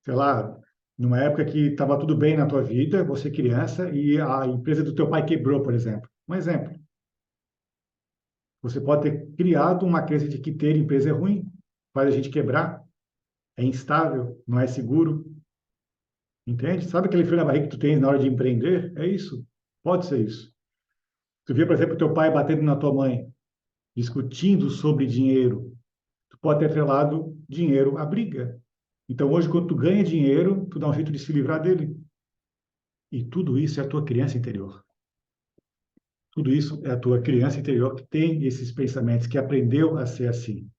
[SPEAKER 1] sei lá, numa época que estava tudo bem na tua vida, você criança, e a empresa do teu pai quebrou, por exemplo. Um exemplo. Você pode ter criado uma crença de que ter empresa é ruim, faz a gente quebrar, é instável, não é seguro. Entende? Sabe aquele frio na barriga que tu tens na hora de empreender? É isso. Pode ser isso. Tu vê, por exemplo, teu pai batendo na tua mãe, discutindo sobre dinheiro. Tu pode ter atrelado dinheiro à briga. Então, hoje, quando tu ganha dinheiro, tu dá um jeito de se livrar dele. E tudo isso é a tua criança interior. Tudo isso é a tua criança interior que tem esses pensamentos, que aprendeu a ser assim.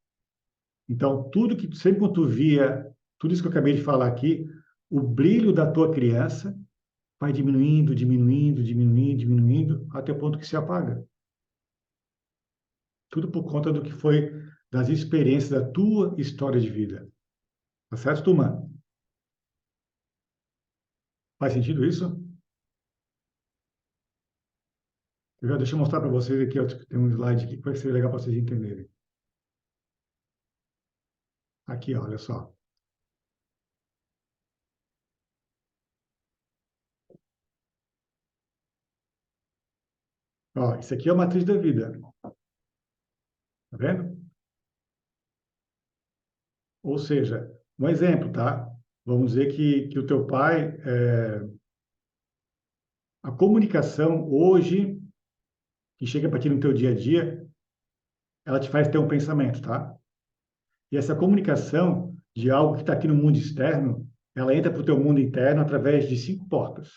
[SPEAKER 1] Então, tudo que sempre quando tu via, tudo isso que eu acabei de falar aqui, o brilho da tua criança vai diminuindo, diminuindo, diminuindo, diminuindo, até o ponto que se apaga. Tudo por conta do que foi das experiências da tua história de vida. Tá certo, turma? Faz sentido isso? Deixa eu mostrar para vocês aqui, ó, tem um slide aqui que vai ser legal para vocês entenderem. Aqui, ó, olha só. Ó, isso aqui é a matriz da vida. Tá vendo? Ou seja, um exemplo, tá? Vamos dizer que o teu pai, a comunicação hoje, que chega para ti no teu dia a dia, ela te faz ter um pensamento, tá? E essa comunicação de algo que está aqui no mundo externo, ela entra para o teu mundo interno através de 5 portas,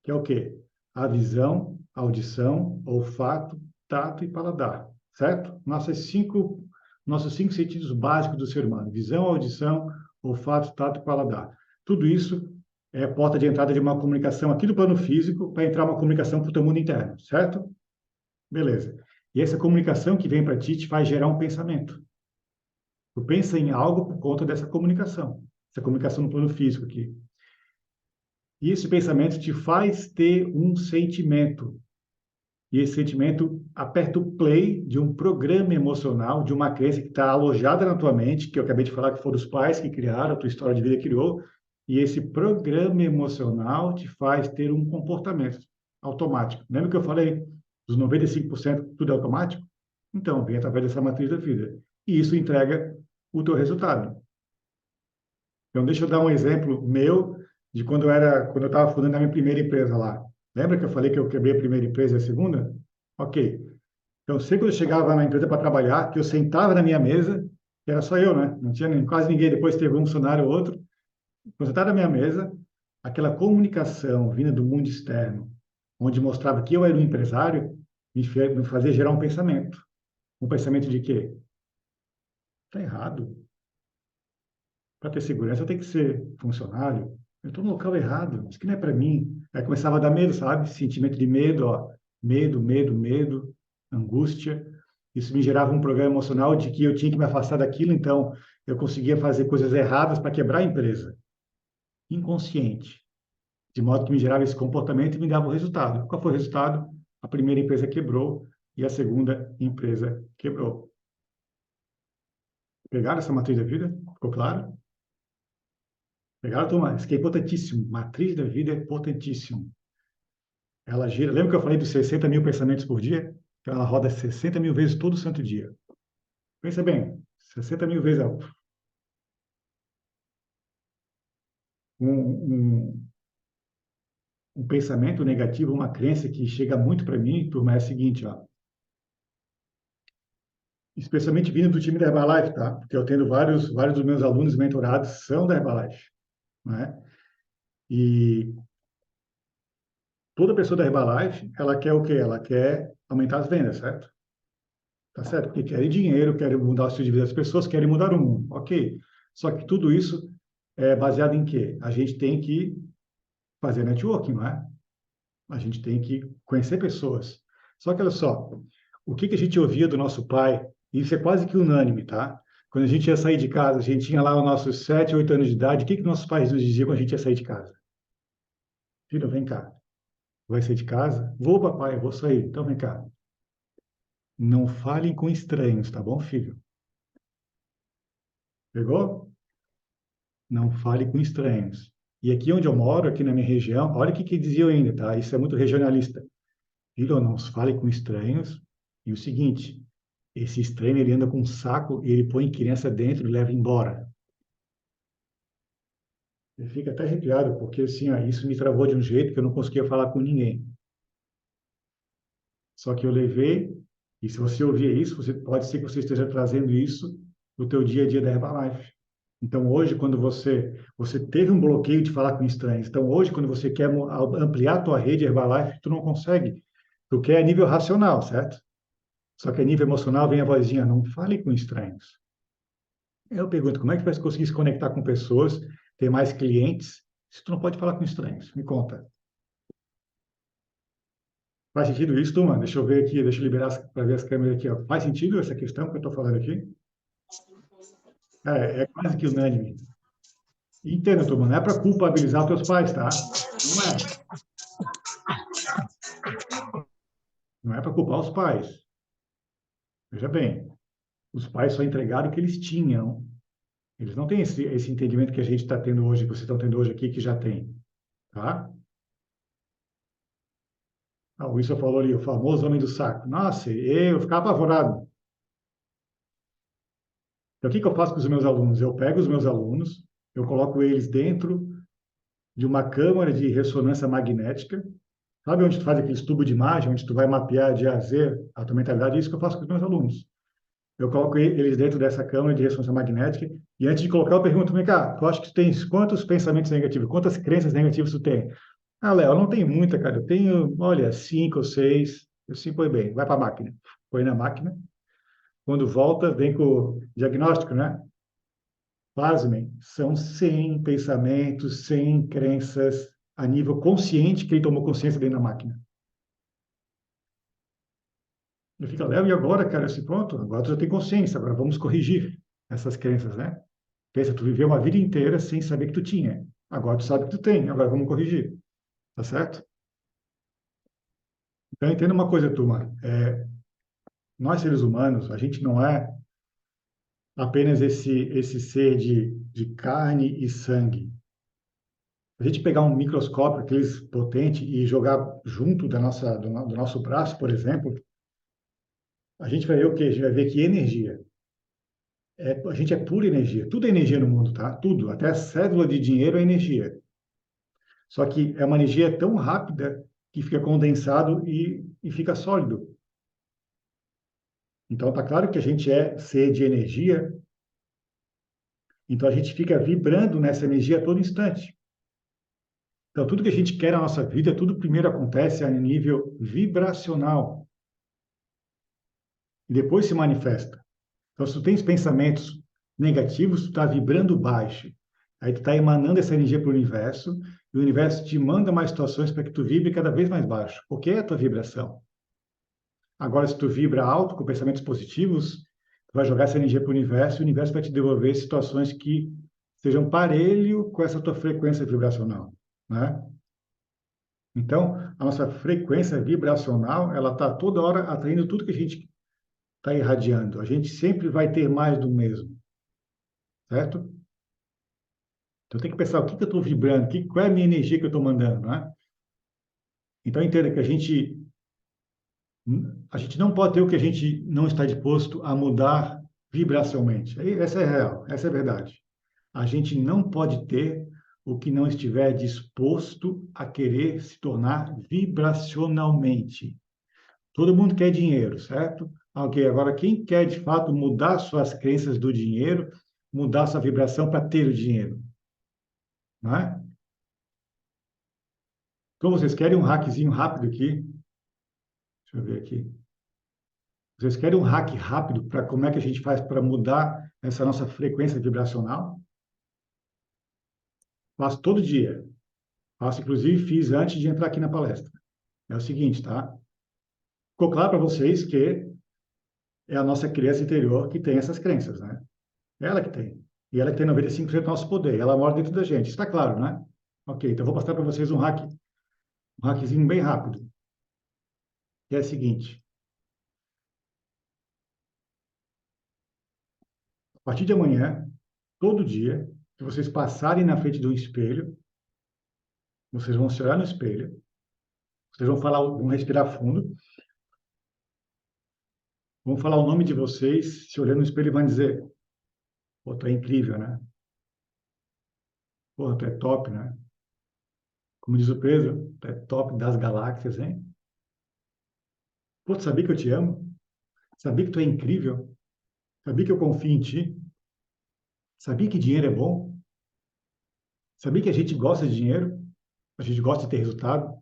[SPEAKER 1] que é o quê? A visão, a audição, olfato, tato e paladar, certo? Nossos cinco sentidos básicos do ser humano: visão, audição, olfato, tato e paladar. Tudo isso é a porta de entrada de uma comunicação aqui do plano físico para entrar uma comunicação para o teu mundo interno, certo? Beleza. E essa comunicação que vem para ti te faz gerar um pensamento. Tu pensa em algo por conta dessa comunicação. Essa comunicação no plano físico aqui. E esse pensamento te faz ter um sentimento. E esse sentimento aperta o play de um programa emocional, de uma crença que está alojada na tua mente, que eu acabei de falar que foram os pais que criaram, a tua história de vida criou. E esse programa emocional te faz ter um comportamento automático. Lembra que eu falei dos 95% tudo é automático? Então, vem através dessa matriz da vida. E isso entrega o teu resultado. Então, deixa eu dar um exemplo meu de quando eu estava fundando a minha primeira empresa lá. Lembra que eu falei que eu quebrei a primeira empresa e a segunda? Ok. Então, sempre que eu chegava na empresa para trabalhar, que eu sentava na minha mesa, que era só eu, né? Não tinha quase ninguém, depois teve um funcionário ou outro. Quando eu sentava na minha mesa, aquela comunicação vinda do mundo externo, onde mostrava que eu era um empresário, me fazia gerar um pensamento. Um pensamento de quê? Está errado. Para ter segurança, eu tenho que ser funcionário. Eu estou no local errado. Isso que não é para mim. Aí começava a dar medo, sabe? Sentimento de medo, ó. Medo, medo, medo, angústia. Isso me gerava um problema emocional de que eu tinha que me afastar daquilo, então eu conseguia fazer coisas erradas para quebrar a empresa. Inconsciente. De modo que me gerava esse comportamento e me dava o resultado. Qual foi o resultado? A primeira empresa quebrou e a segunda empresa quebrou. Pegaram essa matriz da vida? Ficou claro? Legal, turma? Isso aqui é importantíssimo. Matriz da vida é importantíssimo. Ela gira. Lembra que eu falei dos 60 mil pensamentos por dia? Então, ela roda 60 mil vezes todo santo dia. Pensa bem, 60 mil vezes. Ó. Um, um, um pensamento negativo, uma crença que chega muito para mim, turma, é a seguinte, ó. especialmente vindo do time da Herbalife, tá? Porque eu tenho vários dos meus alunos mentorados são da Herbalife, né? E toda pessoa da Herbalife, ela quer o quê? Ela quer aumentar as vendas, certo? Tá certo? Porque querem dinheiro, querem mudar o estilo de vida das pessoas, querem mudar o mundo, ok? Só que tudo isso é baseado em quê? A gente tem que fazer networking, não é? A gente tem que conhecer pessoas. Só que olha só, o que que a gente ouvia do nosso pai, e isso é quase que unânime, tá? Quando a gente ia sair de casa, a gente tinha lá os nossos 7, 8 anos de idade, o que que nossos pais nos diziam quando a gente ia sair de casa? Filho, vem cá. Vai sair de casa? Vou, papai, vou sair. Então vem cá. Não falem com estranhos, tá bom, filho? Pegou? Não fale com estranhos. E aqui onde eu moro, aqui na minha região, olha o que que diziam ainda, tá? Isso é muito regionalista. Filho, não fale com estranhos. E o seguinte, esse estranho, ele anda com um saco e ele põe criança dentro e leva embora. Ele fica até arrepiado, porque assim, ó, isso me travou de um jeito que eu não conseguia falar com ninguém. Só que eu levei, e se você ouvir isso, você pode ser que você esteja trazendo isso no teu dia a dia da Herbalife. Então, hoje, quando você teve um bloqueio de falar com estranhos, então hoje, quando você quer ampliar a tua rede Herbalife, tu não consegue. Tu quer a nível racional, certo? Só que a nível emocional vem a vozinha, não fale com estranhos. Eu pergunto, como é que vai conseguir se conectar com pessoas, ter mais clientes, se tu não pode falar com estranhos? Me conta. Faz sentido isso, turma? Deixa eu ver aqui, deixa eu liberar para ver as câmeras aqui. Ó. Faz sentido essa questão que eu estou falando aqui? É quase que unânime. Entenda, turma, não é para culpabilizar os teus pais, tá? Não é. Não é para culpar os pais. Veja bem, os pais só entregaram o que eles tinham. Eles não têm esse entendimento que a gente está tendo hoje, que vocês estão tendo hoje aqui, que já tem, tá? Ah, o Wilson falou ali, o famoso homem do saco. Nossa, eu ficava apavorado. Então, o que que eu faço com os meus alunos? Eu pego os meus alunos, eu coloco eles dentro de uma câmara de ressonância magnética. Sabe onde tu faz aqueles tubos de imagem, onde tu vai mapear de A a Z a tua mentalidade? É isso que eu faço com os meus alunos. Eu coloco eles dentro dessa câmara de ressonância magnética e antes de colocar, eu pergunto, vem cá, tu acha que tu tens quantos pensamentos negativos, quantas crenças negativas tu tem? Ah, Léo, eu não tenho muita, cara. Eu tenho, olha, 5 ou 6. Eu sim, põe bem. Vai para a máquina. Põe na máquina. Quando volta, vem com o diagnóstico, né? Pasmem, são 100 pensamentos, 100 crenças a nível consciente que ele tomou consciência dentro da máquina. Ele fica, Léo, e agora, cara? Esse pronto, agora tu já tem consciência, agora vamos corrigir essas crenças, né? Pensa, tu viveu uma vida inteira sem saber que tu tinha. Agora tu sabe que tu tem, agora vamos corrigir. Tá certo? Então, entenda uma coisa, turma. Nós, seres humanos, a gente não é apenas esse ser de carne e sangue. A gente pegar um microscópio, aqueles potente, e jogar junto do nosso braço, por exemplo, a gente vai ver o quê? A gente vai ver que energia. A gente é pura energia. Tudo é energia no mundo, tá? Tudo. Até a cédula de dinheiro é energia. Só que é uma energia tão rápida que fica condensado e fica sólido. Então, tá claro que a gente é ser de energia, então a gente fica vibrando nessa energia a todo instante. Então, tudo que a gente quer na nossa vida, tudo primeiro acontece a nível vibracional e depois se manifesta. Então, se tu tens pensamentos negativos, tu está vibrando baixo. Aí tu está emanando essa energia para o universo e o universo te manda mais situações para que tu vibre cada vez mais baixo. Porque é a tua vibração. Agora, se tu vibra alto com pensamentos positivos, tu vai jogar essa energia para o universo vai te devolver situações que sejam parelho com essa tua frequência vibracional, né? Então, a nossa frequência vibracional, ela está toda hora atraindo tudo que a gente está irradiando. A gente sempre vai ter mais do mesmo, certo? Então, tem que pensar o que que eu estou vibrando, qual é a minha energia que eu estou mandando, né? Então, entenda que a gente não pode ter o que a gente não está disposto a mudar vibracionalmente. Essa é real, essa é a verdade. A gente não pode ter o que não estiver disposto a querer se tornar vibracionalmente. Todo mundo quer dinheiro, certo? Ah, ok, agora quem quer de fato mudar suas crenças do dinheiro, mudar sua vibração para ter o dinheiro, não é? Então vocês querem um hackzinho rápido aqui? Deixa eu ver aqui. Vocês querem um hack rápido para como é que a gente faz para mudar essa nossa frequência vibracional? Faço todo dia. Faço, inclusive, fiz antes de entrar aqui na palestra. É o seguinte, tá? Ficou claro para vocês que é a nossa criança interior que tem essas crenças, né? É ela que tem. E ela que tem 95% do nosso poder. Ela mora dentro da gente. Está claro, né? Ok, então eu vou passar para vocês um hackzinho bem rápido, que é o seguinte. A partir de amanhã, todo dia, que vocês passarem na frente do espelho, vocês vão se olhar no espelho, vocês vão falar, vão respirar fundo, vão falar o nome de vocês, se olhando no espelho e vão dizer, pô, tu é incrível, né? Pô, tu é top, né? Como diz o Pedro, tu é top das galáxias, hein? Pô, tu sabia que eu te amo? Sabia que tu é incrível? Sabia que eu confio em ti? Sabia que dinheiro é bom? Sabia que a gente gosta de dinheiro? A gente gosta de ter resultado?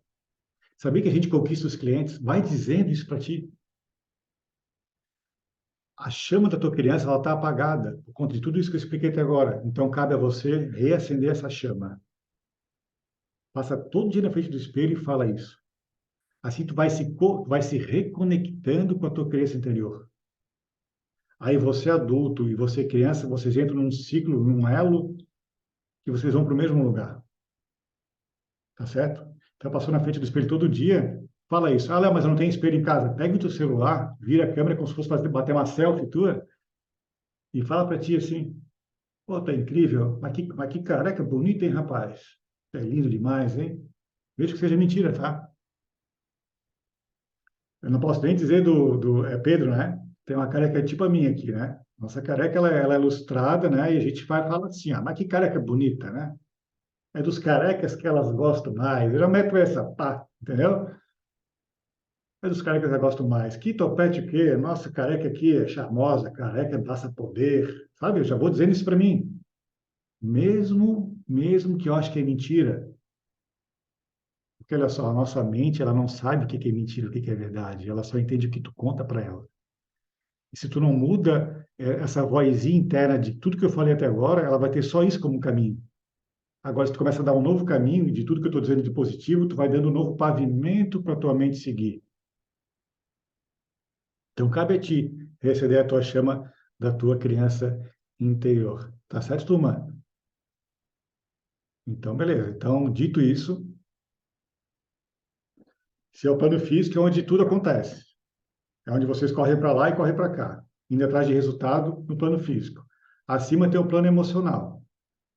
[SPEAKER 1] Sabia que a gente conquista os clientes? Vai dizendo isso para ti. A chama da tua criança, ela está apagada por conta de tudo isso que eu expliquei até agora. Então, cabe a você reacender essa chama. Passa todo dia na frente do espelho e fala isso. Assim, tu vai se reconectando com a tua criança interior. Aí você adulto e você criança, vocês entram num ciclo, num elo, que vocês vão para o mesmo lugar. Tá certo? Então, passou na frente do espelho todo dia, fala isso. Ah, Léo, mas eu não tenho espelho em casa. Pega o teu celular, vira a câmera como se fosse bater uma selfie tua e fala para ti assim, pô, tá incrível, mas que careca bonita, hein, rapaz? É lindo demais, hein? Veja que seja mentira, tá? Eu não posso nem dizer é Pedro, né? Tem uma careca tipo a minha aqui, né? Nossa careca, ela é lustrada, né? E a gente vai e fala assim, ah, mas que careca bonita, né? É dos carecas que elas gostam mais. Eu já meto essa pá, entendeu? É dos carecas que eu gosto mais. Que topete o quê? Nossa, careca aqui é charmosa, careca passa poder. Sabe? Eu já vou dizendo isso para mim. Mesmo que eu acho que é mentira. Porque olha só, a nossa mente, ela não sabe o que que é mentira, o que que é verdade. Ela só entende o que tu conta para ela. E se tu não muda essa vozinha interna de tudo que eu falei até agora, ela vai ter só isso como caminho. Agora, se tu começa a dar um novo caminho de tudo que eu estou dizendo de positivo, tu vai dando um novo pavimento para tua mente seguir. Então, cabe a ti receber a tua chama da tua criança interior. Tá certo, turma? Então, beleza. Então, dito isso, se é o plano físico, é onde tudo acontece. É onde vocês correm para lá e correm para cá, indo atrás de resultado no plano físico. Acima tem o plano emocional,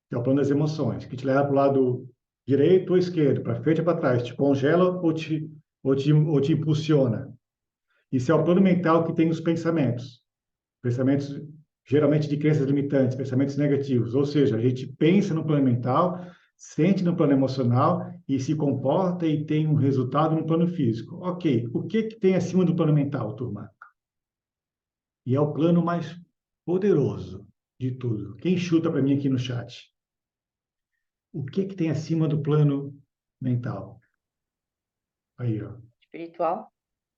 [SPEAKER 1] que é o plano das emoções, que te leva para o lado direito ou esquerdo, para frente ou para trás, te congela ou te impulsiona. Isso é o plano mental que tem os pensamentos. Pensamentos geralmente de crenças limitantes, pensamentos negativos. Ou seja, a gente pensa no plano mental, sente no plano emocional e se comporta e tem um resultado no plano físico. Ok, o que que tem acima do plano mental, turma? E é o plano mais poderoso de tudo. Quem chuta para mim aqui no chat? O que que tem acima do plano mental? Aí, ó.
[SPEAKER 2] Espiritual?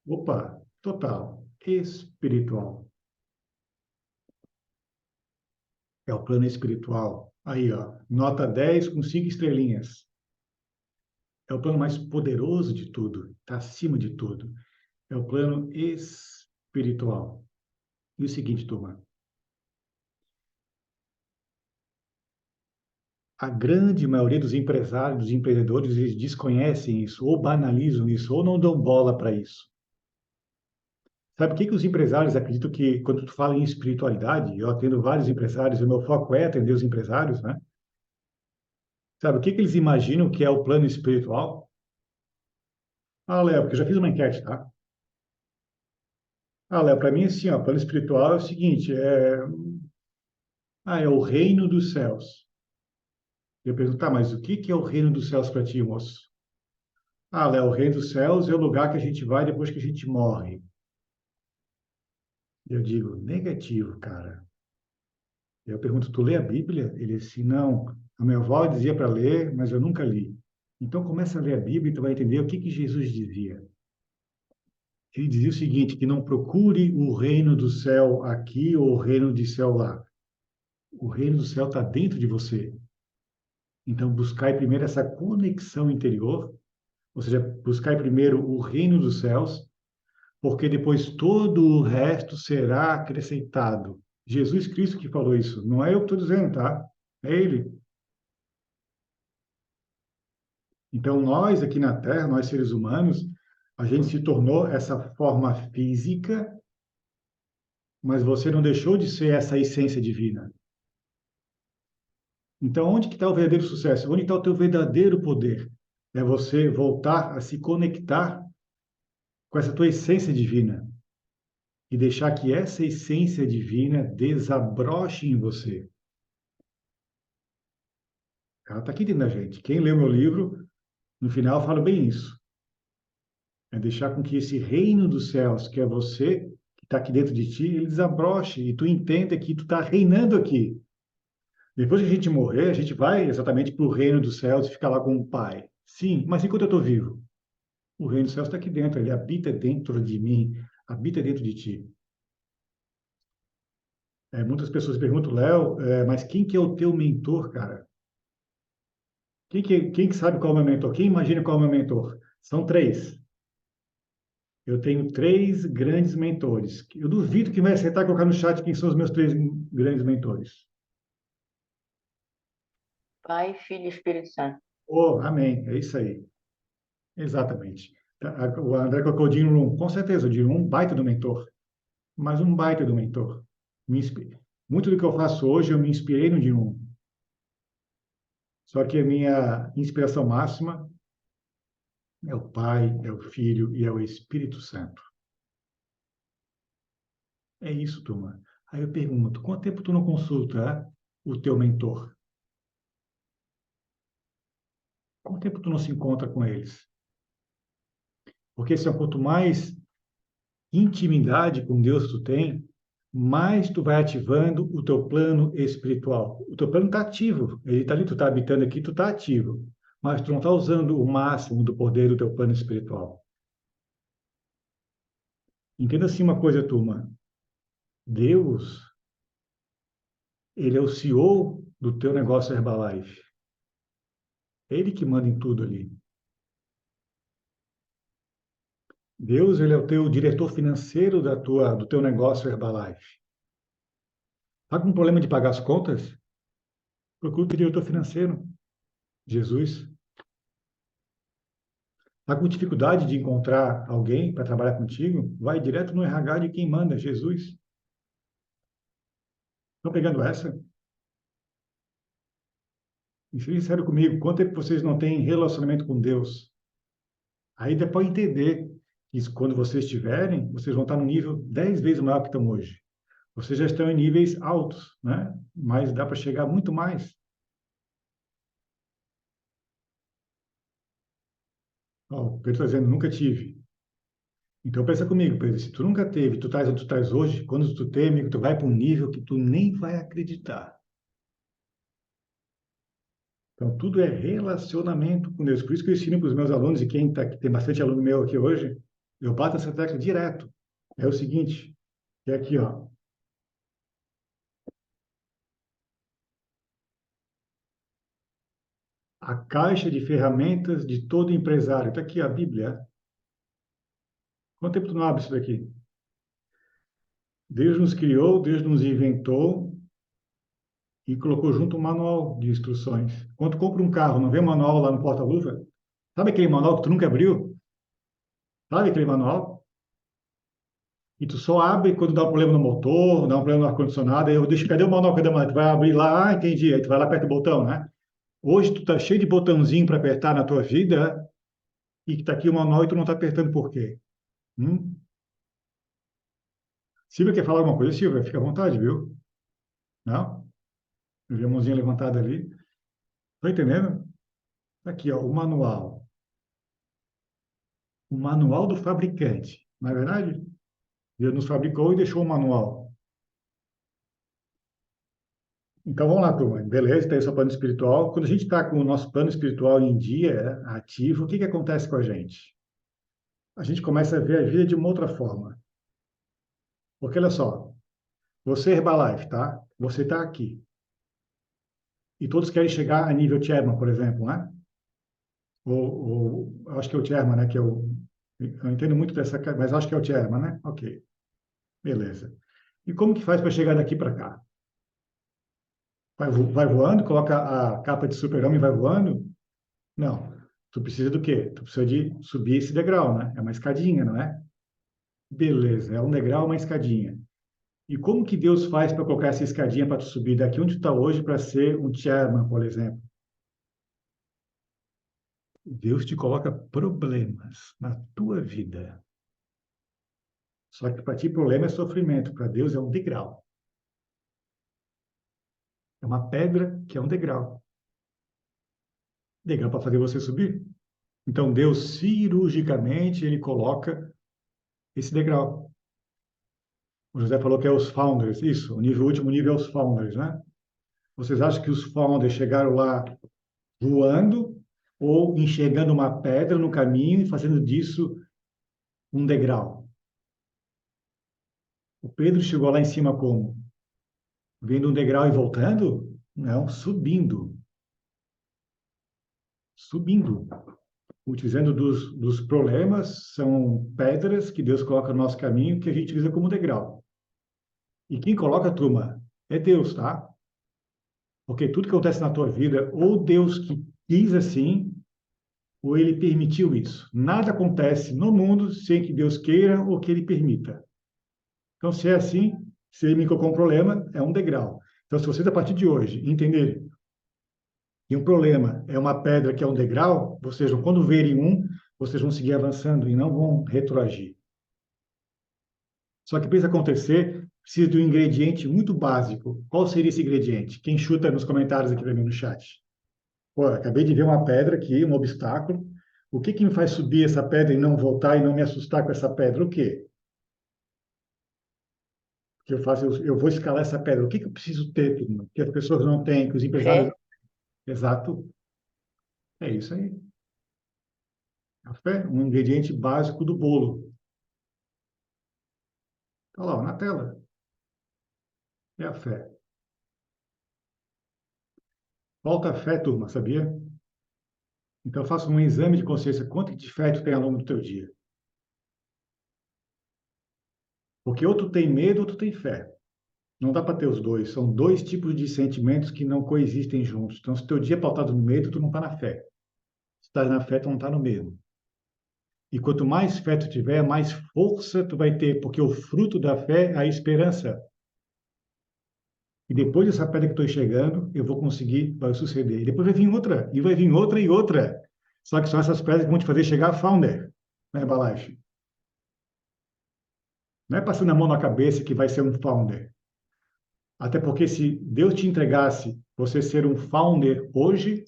[SPEAKER 1] Opa, total. Espiritual. É o plano espiritual. Aí, ó. Nota 10 com 5 estrelinhas. É o plano mais poderoso de tudo. Está acima de tudo. É o plano espiritual. E o seguinte, turma. A grande maioria dos empresários, dos empreendedores, eles desconhecem isso, ou banalizam isso, ou não dão bola para isso. Sabe o que que os empresários acreditam que, quando tu fala em espiritualidade, eu atendo vários empresários, o meu foco é atender os empresários, né? Sabe o que que eles imaginam que é o plano espiritual? Ah, Léo, porque eu já fiz uma enquete, tá? Ah, Léo, para mim, assim, ó, plano espiritual é o seguinte, é o reino dos céus. Eu pergunto, tá, mas o que que é o reino dos céus para ti, moço? Ah, Léo, o reino dos céus é o lugar que a gente vai depois que a gente morre. Eu digo, negativo, cara. Eu pergunto, tu lê a Bíblia? Ele disse, não. A minha avó dizia para ler, mas eu nunca li. Então começa a ler a Bíblia e tu vai entender o que que Jesus dizia. Ele dizia o seguinte, que não procure o reino do céu aqui ou o reino de céu lá. O reino do céu está dentro de você. Então buscai primeiro essa conexão interior, ou seja, buscai primeiro o reino dos céus, porque depois todo o resto será acrescentado. Jesus Cristo que falou isso, não é eu que estou dizendo, tá? É ele. Então, nós aqui na Terra, nós seres humanos, a gente se tornou essa forma física, mas você não deixou de ser essa essência divina. Então, onde que está o verdadeiro sucesso? Onde está o teu verdadeiro poder? É você voltar a se conectar com essa tua essência divina e deixar que essa essência divina desabroche em você. Ela está aqui dentro da gente. Quem leu meu livro, no final, fala bem isso. É deixar com que esse reino dos céus, que é você, que está aqui dentro de ti, ele desabroche e tu entenda que tu está reinando aqui. Depois que a gente morrer, a gente vai exatamente para o reino dos céus e ficar lá com o Pai. Sim, mas enquanto eu estou vivo, o reino dos céus está aqui dentro, ele habita dentro de mim, habita dentro de ti. Muitas pessoas perguntam, Léo, mas quem que é o teu mentor, cara? Quem que sabe qual é o meu mentor? Quem imagina qual é o meu mentor? São três. Eu tenho três grandes mentores. Eu duvido que vai acertar colocar no chat quem são os meus três grandes mentores.
[SPEAKER 3] Pai, Filho e Espírito Santo.
[SPEAKER 1] Oh, amém. É isso aí. Exatamente. O André colocou o Jim Rohn. Com certeza, o Jim Rohn, um baita do mentor. Mas um baita do mentor. Muito do que eu faço hoje, eu me inspirei no Jim Rohn. Só que a minha inspiração máxima é o Pai, é o Filho e é o Espírito Santo. É isso, turma. Aí eu pergunto, quanto tempo tu não consulta o teu mentor? Quanto tempo tu não se encontra com eles? Porque assim, quanto mais intimidade com Deus tu tem, mais tu vai ativando o teu plano espiritual. O teu plano está ativo, ele está ali, tu está habitando aqui, tu está ativo, mas tu não está usando o máximo do poder do teu plano espiritual. Entenda assim uma coisa, turma. Deus, ele é o CEO do teu negócio Herbalife. É ele que manda em tudo ali. Deus, ele é o teu diretor financeiro do teu negócio Herbalife. Está com problema de pagar as contas? Procura o teu diretor financeiro, Jesus. Está com dificuldade de encontrar alguém para trabalhar contigo? Vai direto no RH de quem manda, Jesus. Estão pegando essa? E seja sincero comigo, quanto tempo vocês não têm relacionamento com Deus? Aí dá para entender que quando vocês tiverem, vocês vão estar no nível 10 vezes maior que estão hoje. Vocês já estão em níveis altos, né? Mas dá para chegar muito mais. Ó, o Pedro está dizendo, nunca tive. Então pensa comigo, Pedro, se tu nunca teve, tu estás onde tu estás hoje, quando tu tem, amigo, tu vai para um nível que tu nem vai acreditar. Então tudo é relacionamento com Deus. Por isso que eu ensino para os meus alunos, e quem tá, que tem bastante aluno meu aqui hoje, eu bato essa tecla direto. É o seguinte, é aqui, ó. A caixa de ferramentas de todo empresário. Está aqui a Bíblia. Quanto tempo tu não abre isso daqui? Deus nos criou, Deus nos inventou e colocou junto um manual de instruções. Quando tu compra um carro, não vê manual lá no porta-luva? Sabe aquele manual que tu nunca abriu? Sabe aquele manual? E tu só abre quando dá um problema no motor, dá um problema no ar-condicionado, aí eu deixo, cadê o manual? Cadê o manual? Tu vai abrir lá, entendi. Aí tu vai lá, aperta o botão, né? Hoje tu tá cheio de botãozinho para apertar na tua vida e que tá aqui o manual e tu não tá apertando por quê? Hum? Silvia quer falar alguma coisa? Silvia, fica à vontade, viu? Não? Eu vi a mãozinha levantada ali. Tá entendendo? Tá aqui, ó, o manual. O manual do fabricante. Não é verdade? Deus nos fabricou e deixou um manual. Então, vamos lá, turma. Beleza, tem esse plano espiritual. Quando a gente está com o nosso plano espiritual em dia, ativo, o que que acontece com a gente? A gente começa a ver a vida de uma outra forma. Porque, olha só, você é Herbalife, tá? Você está aqui. E todos querem chegar a nível Chairman, por exemplo, né? Acho que é o Chairman, né? Eu entendo muito dessa, mas acho que é o Chairman, né? Ok, beleza. E como que faz para chegar daqui para cá? Vai voando, coloca a capa de super-homem e vai voando? Não. Tu precisa do quê? Tu precisa de subir esse degrau, né? É uma escadinha, não é? Beleza, é um degrau, uma escadinha. E como que Deus faz para colocar essa escadinha para tu subir daqui onde tu está hoje para ser um chairman, por exemplo? Deus te coloca problemas na tua vida. Só que para ti problema é sofrimento, para Deus é um degrau. É uma pedra que é um degrau. Degrau para fazer você subir. Então Deus cirurgicamente ele coloca esse degrau. O José falou que é os founders, isso, o último nível é os founders, né? Vocês acham que os founders chegaram lá voando ou enxergando uma pedra no caminho e fazendo disso um degrau? O Pedro chegou lá em cima como? Vendo um degrau e voltando? Não, subindo. Subindo. Utilizando dos problemas, são pedras que Deus coloca no nosso caminho que a gente utiliza como degrau. E quem coloca, turma, é Deus, tá? Porque tudo que acontece na tua vida, ou Deus que quis assim, ou ele permitiu isso. Nada acontece no mundo sem que Deus queira ou que ele permita. Então, se é assim, se ele me colocou um problema, é um degrau. Então, se vocês, a partir de hoje, entenderem que um problema é uma pedra que é um degrau, vocês, quando verem um, vocês vão seguir avançando e não vão retroagir. Só que para isso acontecer, precisa de um ingrediente muito básico. Qual seria esse ingrediente? Quem chuta nos comentários aqui para mim no chat? Pô, acabei de ver uma pedra aqui, um obstáculo. O que que me faz subir essa pedra e não voltar e não me assustar com essa pedra? O quê? Que eu faço? Eu vou escalar essa pedra. O que que eu preciso ter, turma? Que as pessoas não têm, que os empresários...
[SPEAKER 3] Fé,
[SPEAKER 1] Exato. É isso aí. A fé, um ingrediente básico do bolo. Está lá, ó, na tela. É a fé. Falta fé, turma, sabia? Então faça um exame de consciência. Quanto de fé tu tem ao longo do teu dia? Porque ou tu tem medo ou tu tem fé. Não dá para ter os dois. São dois tipos de sentimentos que não coexistem juntos. Então, se teu dia é pautado no medo, tu não está na fé. Se estás na fé, tu não está no medo. E quanto mais fé tu tiver, mais força tu vai ter, porque o fruto da fé é a esperança. E depois dessa pedra que estou enxergando, eu vou conseguir, vai suceder. E depois vai vir outra, e vai vir outra e outra. Só que são essas pedras que vão te fazer chegar a founder, né, Balash? Não é passando a mão na cabeça que vai ser um founder. Até porque se Deus te entregasse você ser um founder hoje,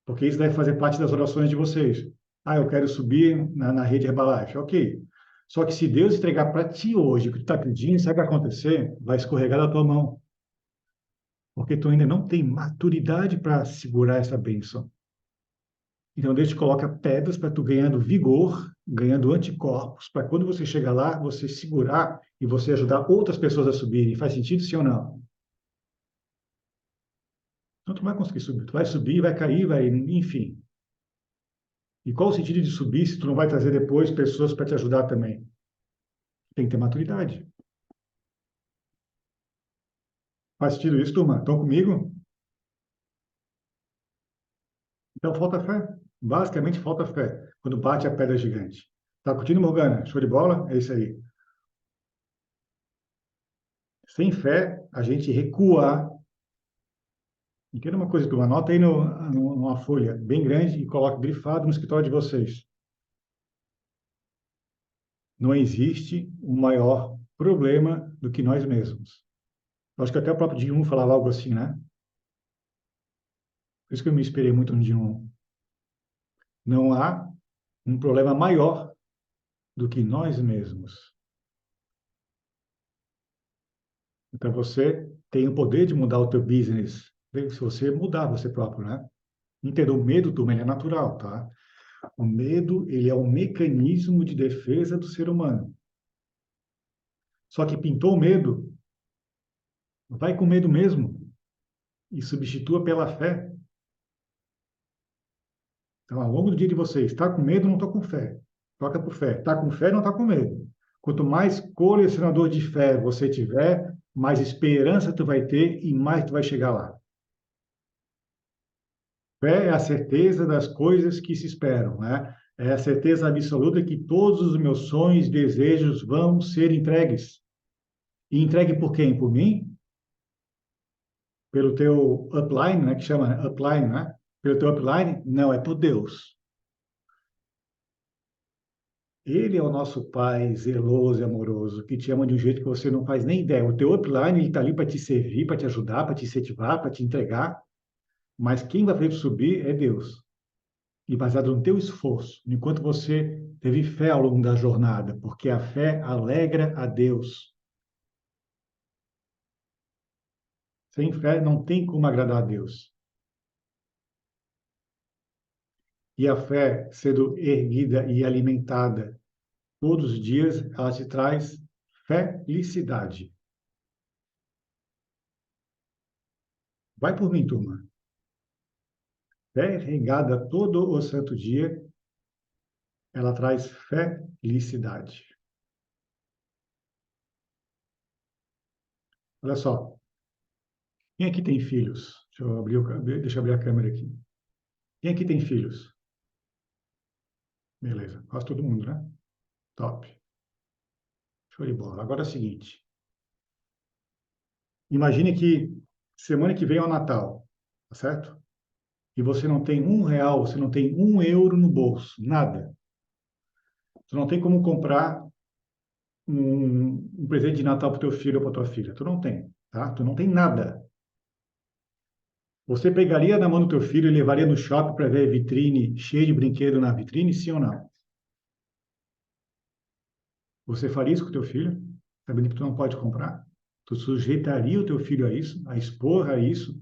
[SPEAKER 1] porque isso deve fazer parte das orações de vocês. Ah, eu quero subir na rede Herbalife. Ok. Só que se Deus entregar para ti hoje o que tu está pedindo, sabe o que vai acontecer? Vai escorregar da tua mão. Porque tu ainda não tem maturidade para segurar essa bênção. Então, Deus te coloca pedras para tu ganhando vigor, ganhando anticorpos, para quando você chegar lá, você segurar e você ajudar outras pessoas a subirem. Faz sentido, sim ou não? Então, tu vai conseguir subir. Tu vai subir, vai cair, vai, enfim. E qual o sentido de subir se tu não vai trazer depois pessoas para te ajudar também? Tem que ter maturidade. Faz sentido isso, turma? Estão comigo? Então falta fé. Basicamente falta fé. Quando bate a pedra gigante. Tá curtindo, Morgana? Show de bola? É isso aí. Sem fé, a gente recua. Entenda uma coisa, turma. Anota aí numa folha bem grande e coloque grifado no escritório de vocês. Não existe um maior problema do que nós mesmos. Eu acho que até o próprio Jung falava algo assim, né? Por isso que eu me inspirei muito no Jung. Não há um problema maior do que nós mesmos. Então, você tem o poder de mudar o teu business, se você mudar você próprio, né? Entenda, o medo, turma, ele é natural, tá? O medo, ele é um mecanismo de defesa do ser humano. Só que pintou o medo, vai com medo mesmo e substitua pela fé. Então, ao longo do dia de vocês, está com medo, não está com fé. Troca por fé. Está com fé, não está com medo. Quanto mais colecionador de fé você tiver, mais esperança tu vai ter e mais tu vai chegar lá. Fé é a certeza das coisas que se esperam, né? É a certeza absoluta que todos os meus sonhos e desejos vão ser entregues. E entregue por quem? Por mim? Pelo teu upline, né? Que chama upline, né? Pelo teu upline? Não, é por Deus. Ele é o nosso Pai zeloso e amoroso, que te ama de um jeito que você não faz nem ideia. O teu upline, ele está ali para te servir, para te ajudar, para te incentivar, para te entregar. Mas quem vai fazer tu subir é Deus. E baseado no teu esforço, enquanto você teve fé ao longo da jornada, porque a fé alegra a Deus. Sem fé não tem como agradar a Deus. E a fé sendo erguida e alimentada todos os dias, ela te traz felicidade. Vai por mim, turma. Fé regada todo o santo dia, ela traz felicidade. Olha só, quem aqui tem filhos? Deixa eu abrir a câmera aqui. Quem aqui tem filhos? Beleza, quase todo mundo, né? Top. Show de bola. Agora é o seguinte, imagine que semana que vem é o Natal, tá certo? E você não tem R$ 1, você não tem €1 no bolso, nada. Você não tem como comprar um presente de Natal para o teu filho ou para tua filha. Tu não tem, tá? Tu não tem nada. Você pegaria na mão do teu filho e levaria no shopping para ver vitrine cheia de brinquedo na vitrine, sim ou não? Você faria isso com o teu filho, sabendo que tu não pode comprar? Tu sujeitaria o teu filho a isso, a expor a isso?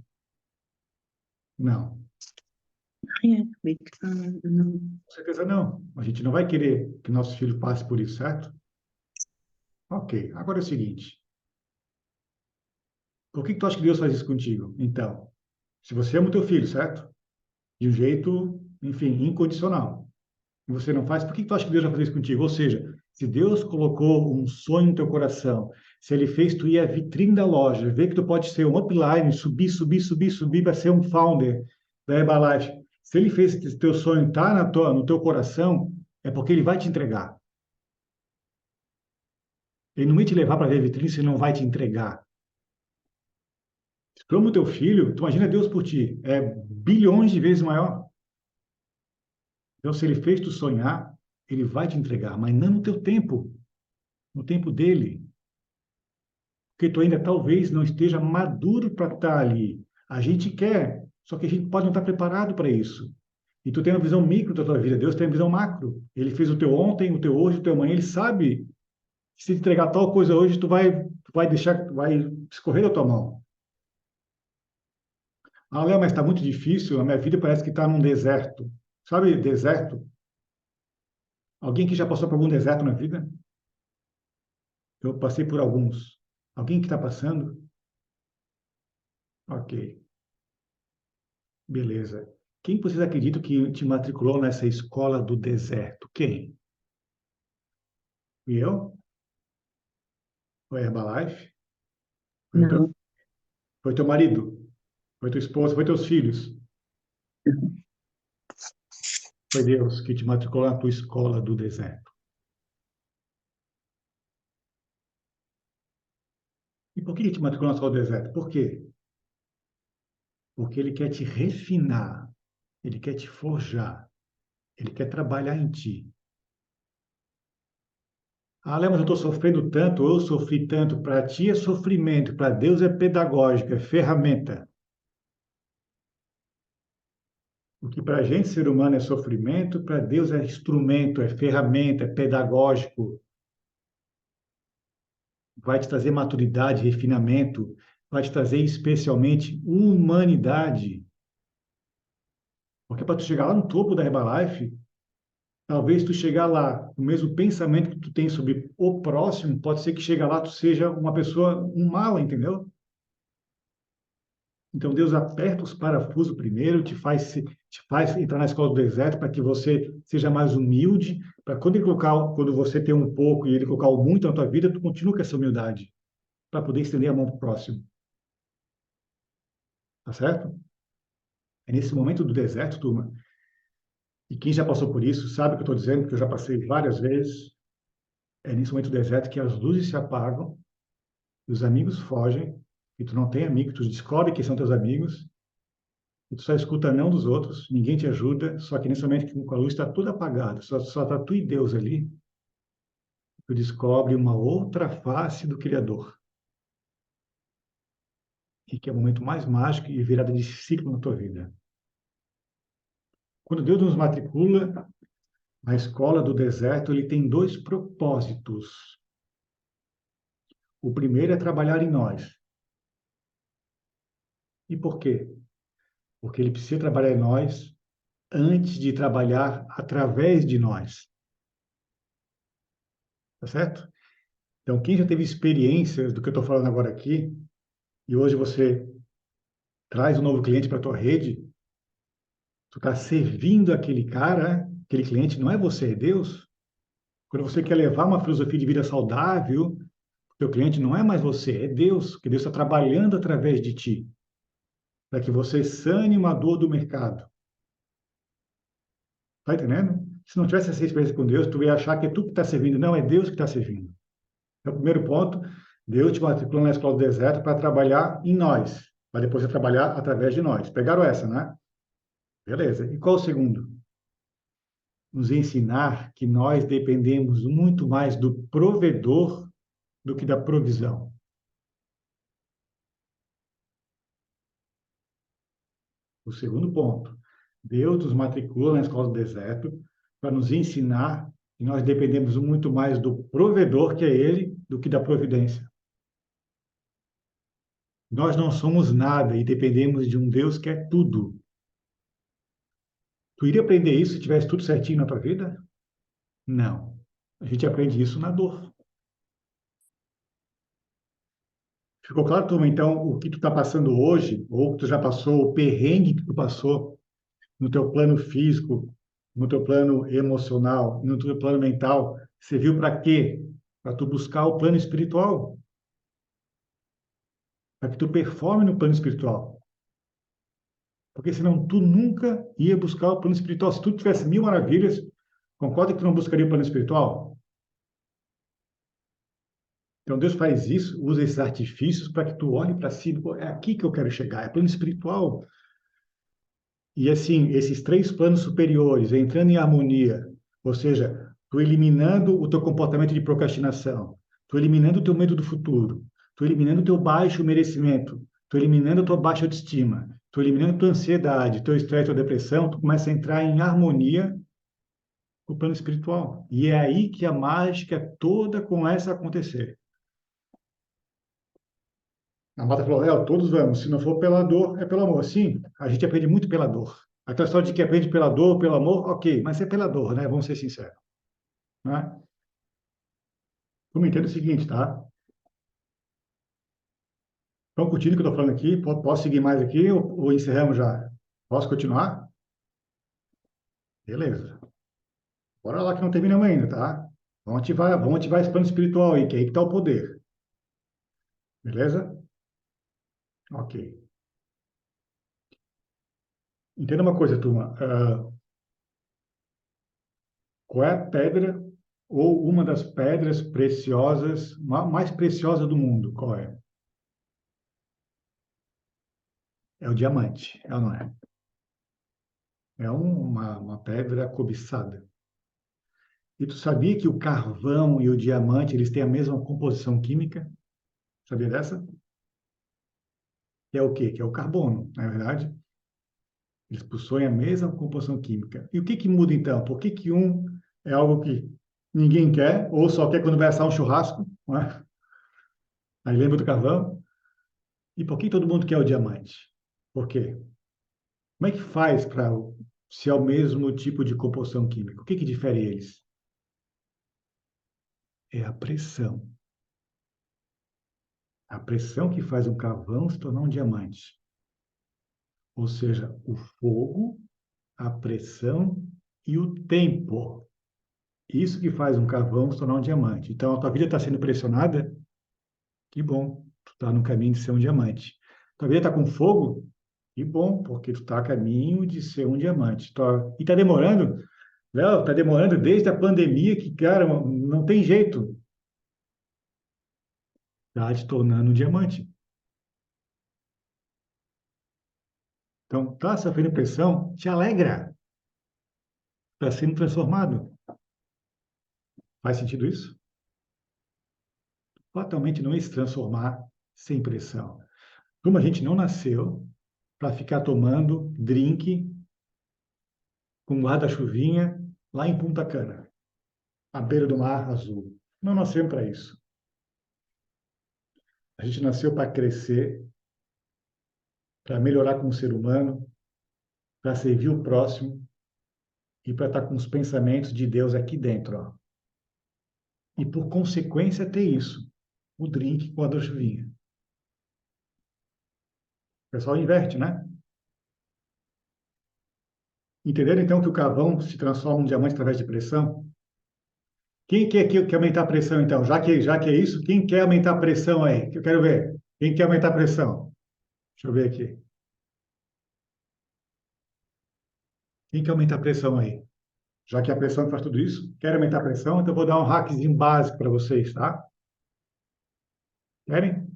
[SPEAKER 1] Não.
[SPEAKER 3] Não.
[SPEAKER 1] Com certeza não. A gente não vai querer que nosso filho passe por isso, certo? Ok. Agora é o seguinte. Por que tu acha que Deus faz isso contigo? Então, se você ama o teu filho, certo? De um jeito, enfim, incondicional. E você não faz, por que tu acha que Deus vai fazer isso contigo? Ou seja, se Deus colocou um sonho no teu coração, se Ele fez tu ir à vitrine da loja, ver que tu pode ser um upline, subir, subir, subir, subir para ser um founder da Herbalife. Se Ele fez esse teu sonho estar no teu coração, é porque Ele vai te entregar. Ele não vai te levar para ver a vitrine se Ele não vai te entregar. Se tu ama o teu filho, tu imagina Deus por ti. É bilhões de vezes maior. Então, se Ele fez tu sonhar, Ele vai te entregar, mas não no teu tempo, no tempo dele. Porque tu ainda talvez não esteja maduro para estar ali. A gente quer, só que a gente pode não estar preparado para isso. E tu tem uma visão micro da tua vida, Deus tem uma visão macro. Ele fez o teu ontem, o teu hoje, o teu amanhã, ele sabe que se te entregar tal coisa hoje, tu vai deixar, tu vai escorrer da tua mão. Ah, Léo, mas está muito difícil, a minha vida parece que está num deserto. Sabe, deserto? Alguém que já passou por algum deserto na vida? Eu passei por alguns. Alguém que está passando? Ok. Beleza. Quem vocês acreditam que te matriculou nessa escola do deserto? Quem? Fui eu? Foi a Herbalife? Foi
[SPEAKER 3] Não.
[SPEAKER 1] foi teu marido? Foi tua esposa? Foi teus filhos? Foi Deus que te matriculou na tua escola do deserto. E por que ele te matriculou na escola do deserto? Por quê? Porque ele quer te refinar, ele quer te forjar, ele quer trabalhar em ti. Ah, Léo, mas eu estou sofrendo tanto, eu sofri tanto. Para ti é sofrimento, para Deus é pedagógico, é ferramenta. O que para a gente, ser humano, é sofrimento, para Deus é instrumento, é ferramenta, é pedagógico. vai te trazer maturidade, refinamento, vai te trazer especialmente humanidade. Porque para tu chegar lá no topo da Herbalife, talvez tu chegar lá, o mesmo pensamento que tu tem sobre o próximo, pode ser que chegar lá tu seja uma pessoa, um mala, entendeu? Então Deus aperta os parafusos primeiro, te faz entrar na escola do deserto para que você seja mais humilde, para quando ele colocar, quando você tem um pouco e ele colocar o muito na tua vida, tu continua com essa humildade, para poder estender a mão para o próximo. Tá certo? É nesse momento do deserto, turma, e quem já passou por isso sabe o que eu estou dizendo, porque eu já passei várias vezes. É nesse momento do deserto que as luzes se apagam, os amigos fogem, e tu não tem amigo, tu descobre quem são teus amigos, e tu só escuta não dos outros, ninguém te ajuda, só que nesse momento que a luz está toda apagada, só está tu e Deus ali, tu descobre uma outra face do Criador. E que é o momento mais mágico e virada de ciclo na tua vida. Quando Deus nos matricula na escola do deserto, ele tem dois propósitos. O primeiro é trabalhar em nós. E por quê? Porque ele precisa trabalhar em nós antes de trabalhar através de nós. Tá certo? Então, quem já teve experiências do que eu estou falando agora aqui, e hoje você traz um novo cliente para a tua rede, tu está servindo aquele cara, aquele cliente, não é você, é Deus. Quando você quer levar uma filosofia de vida saudável, o teu cliente não é mais você, é Deus, que Deus está trabalhando através de ti, para que você sane uma dor do mercado. Tá entendendo? Se não tivesse essa experiência com Deus, tu ia achar que é tu que está servindo. Não, é Deus que está servindo. Então, o primeiro ponto, Deus te matriculou na escola do deserto para trabalhar em nós, para depois você trabalhar através de nós. Pegaram essa, né? Beleza. E qual o segundo? Nos ensinar que nós dependemos muito mais do provedor do que da provisão. O segundo ponto, Deus nos matriculou na escola do deserto para nos ensinar que nós dependemos muito mais do provedor, que é Ele, do que da providência. Nós não somos nada e dependemos de um Deus que é tudo. Tu iria aprender isso se tivesse tudo certinho na tua vida? Não. A gente aprende isso na dor. Ficou claro, turma, então, o que tu está passando hoje, ou que tu já passou, o perrengue que tu passou no teu plano físico, no teu plano emocional, no teu plano mental, serviu para quê? Para tu buscar o plano espiritual. Para que tu performe no plano espiritual. Porque senão tu nunca ia buscar o plano espiritual. Se tu tivesse mil maravilhas, concorda que tu não buscaria o plano espiritual? Então Deus faz isso, usa esses artifícios para que tu olhe para si, é aqui que eu quero chegar, é plano espiritual. E assim, esses três planos superiores, entrando em harmonia, ou seja, tu eliminando o teu comportamento de procrastinação, tu eliminando o teu medo do futuro, tu eliminando o teu baixo merecimento, tu eliminando a tua baixa autoestima, tu eliminando a tua ansiedade, teu estresse, tua depressão, tu começa a entrar em harmonia com o plano espiritual. E é aí que a mágica toda começa a acontecer. A Marta falou, todos vamos. Se não for pela dor, é pelo amor. Sim, a gente aprende muito pela dor. Aquela história de que aprende pela dor, pelo amor, ok, mas é pela dor, né? Vamos ser sinceros. Né? Vamos entender o seguinte, tá? Estão curtindo o que eu estou falando aqui? Posso seguir mais aqui ou encerramos já? Posso continuar? Beleza. Bora lá que não terminamos ainda, tá? Vamos ativar esse plano espiritual aí, que é aí que está o poder. Beleza? Ok. Entenda uma coisa, turma. Qual é a pedra ou uma das pedras preciosas, mais preciosa do mundo? Qual é? É o diamante, é ou não é? É uma pedra cobiçada. E tu sabia que o carvão e o diamante, eles têm a mesma composição química? Sabia dessa? Que é o quê? Que é o carbono, não é verdade? Eles possuem a mesma composição química. E o que que muda então? Por que que um é algo que ninguém quer, ou só quer quando vai assar um churrasco, não é? Aí lembra do carvão? E por que todo mundo quer o diamante? Por quê? Como é que faz para ser o mesmo tipo de composição química? O que que difere eles? É a pressão. A pressão que faz um carvão se tornar um diamante. Ou seja, o fogo, a pressão e o tempo. Isso que faz um carvão se tornar um diamante. Então, a tua vida está sendo pressionada? Que bom, tu está no caminho de ser um diamante. Tua vida está com fogo? Que bom, porque tu está a caminho de ser um diamante. E está demorando? Léo, está demorando desde a pandemia que, cara, não tem jeito. Está te tornando um diamante. Então, está sofrendo pressão? Te alegra. Está sendo transformado. Faz sentido isso? Totalmente não ia se transformar sem pressão. Como a gente não nasceu para ficar tomando drink com guarda-chuvinha lá em Punta Cana, à beira do Mar Azul. Não nascemos para isso. A gente nasceu para crescer, para melhorar como ser humano, para servir o próximo e para estar com os pensamentos de Deus aqui dentro. Ó. E por consequência ter isso, o drink com a guarda-chuvinha. O pessoal inverte, né? Entenderam então que o carvão se transforma em diamante através de pressão? Quem quer aumentar a pressão, então? Já que é isso, quem quer aumentar a pressão aí? Que eu quero ver. Quem quer aumentar a pressão? Deixa eu ver aqui. Quem quer aumentar a pressão aí? Já que a pressão faz tudo isso, quer aumentar a pressão, então eu vou dar um hackzinho básico para vocês, tá? Querem?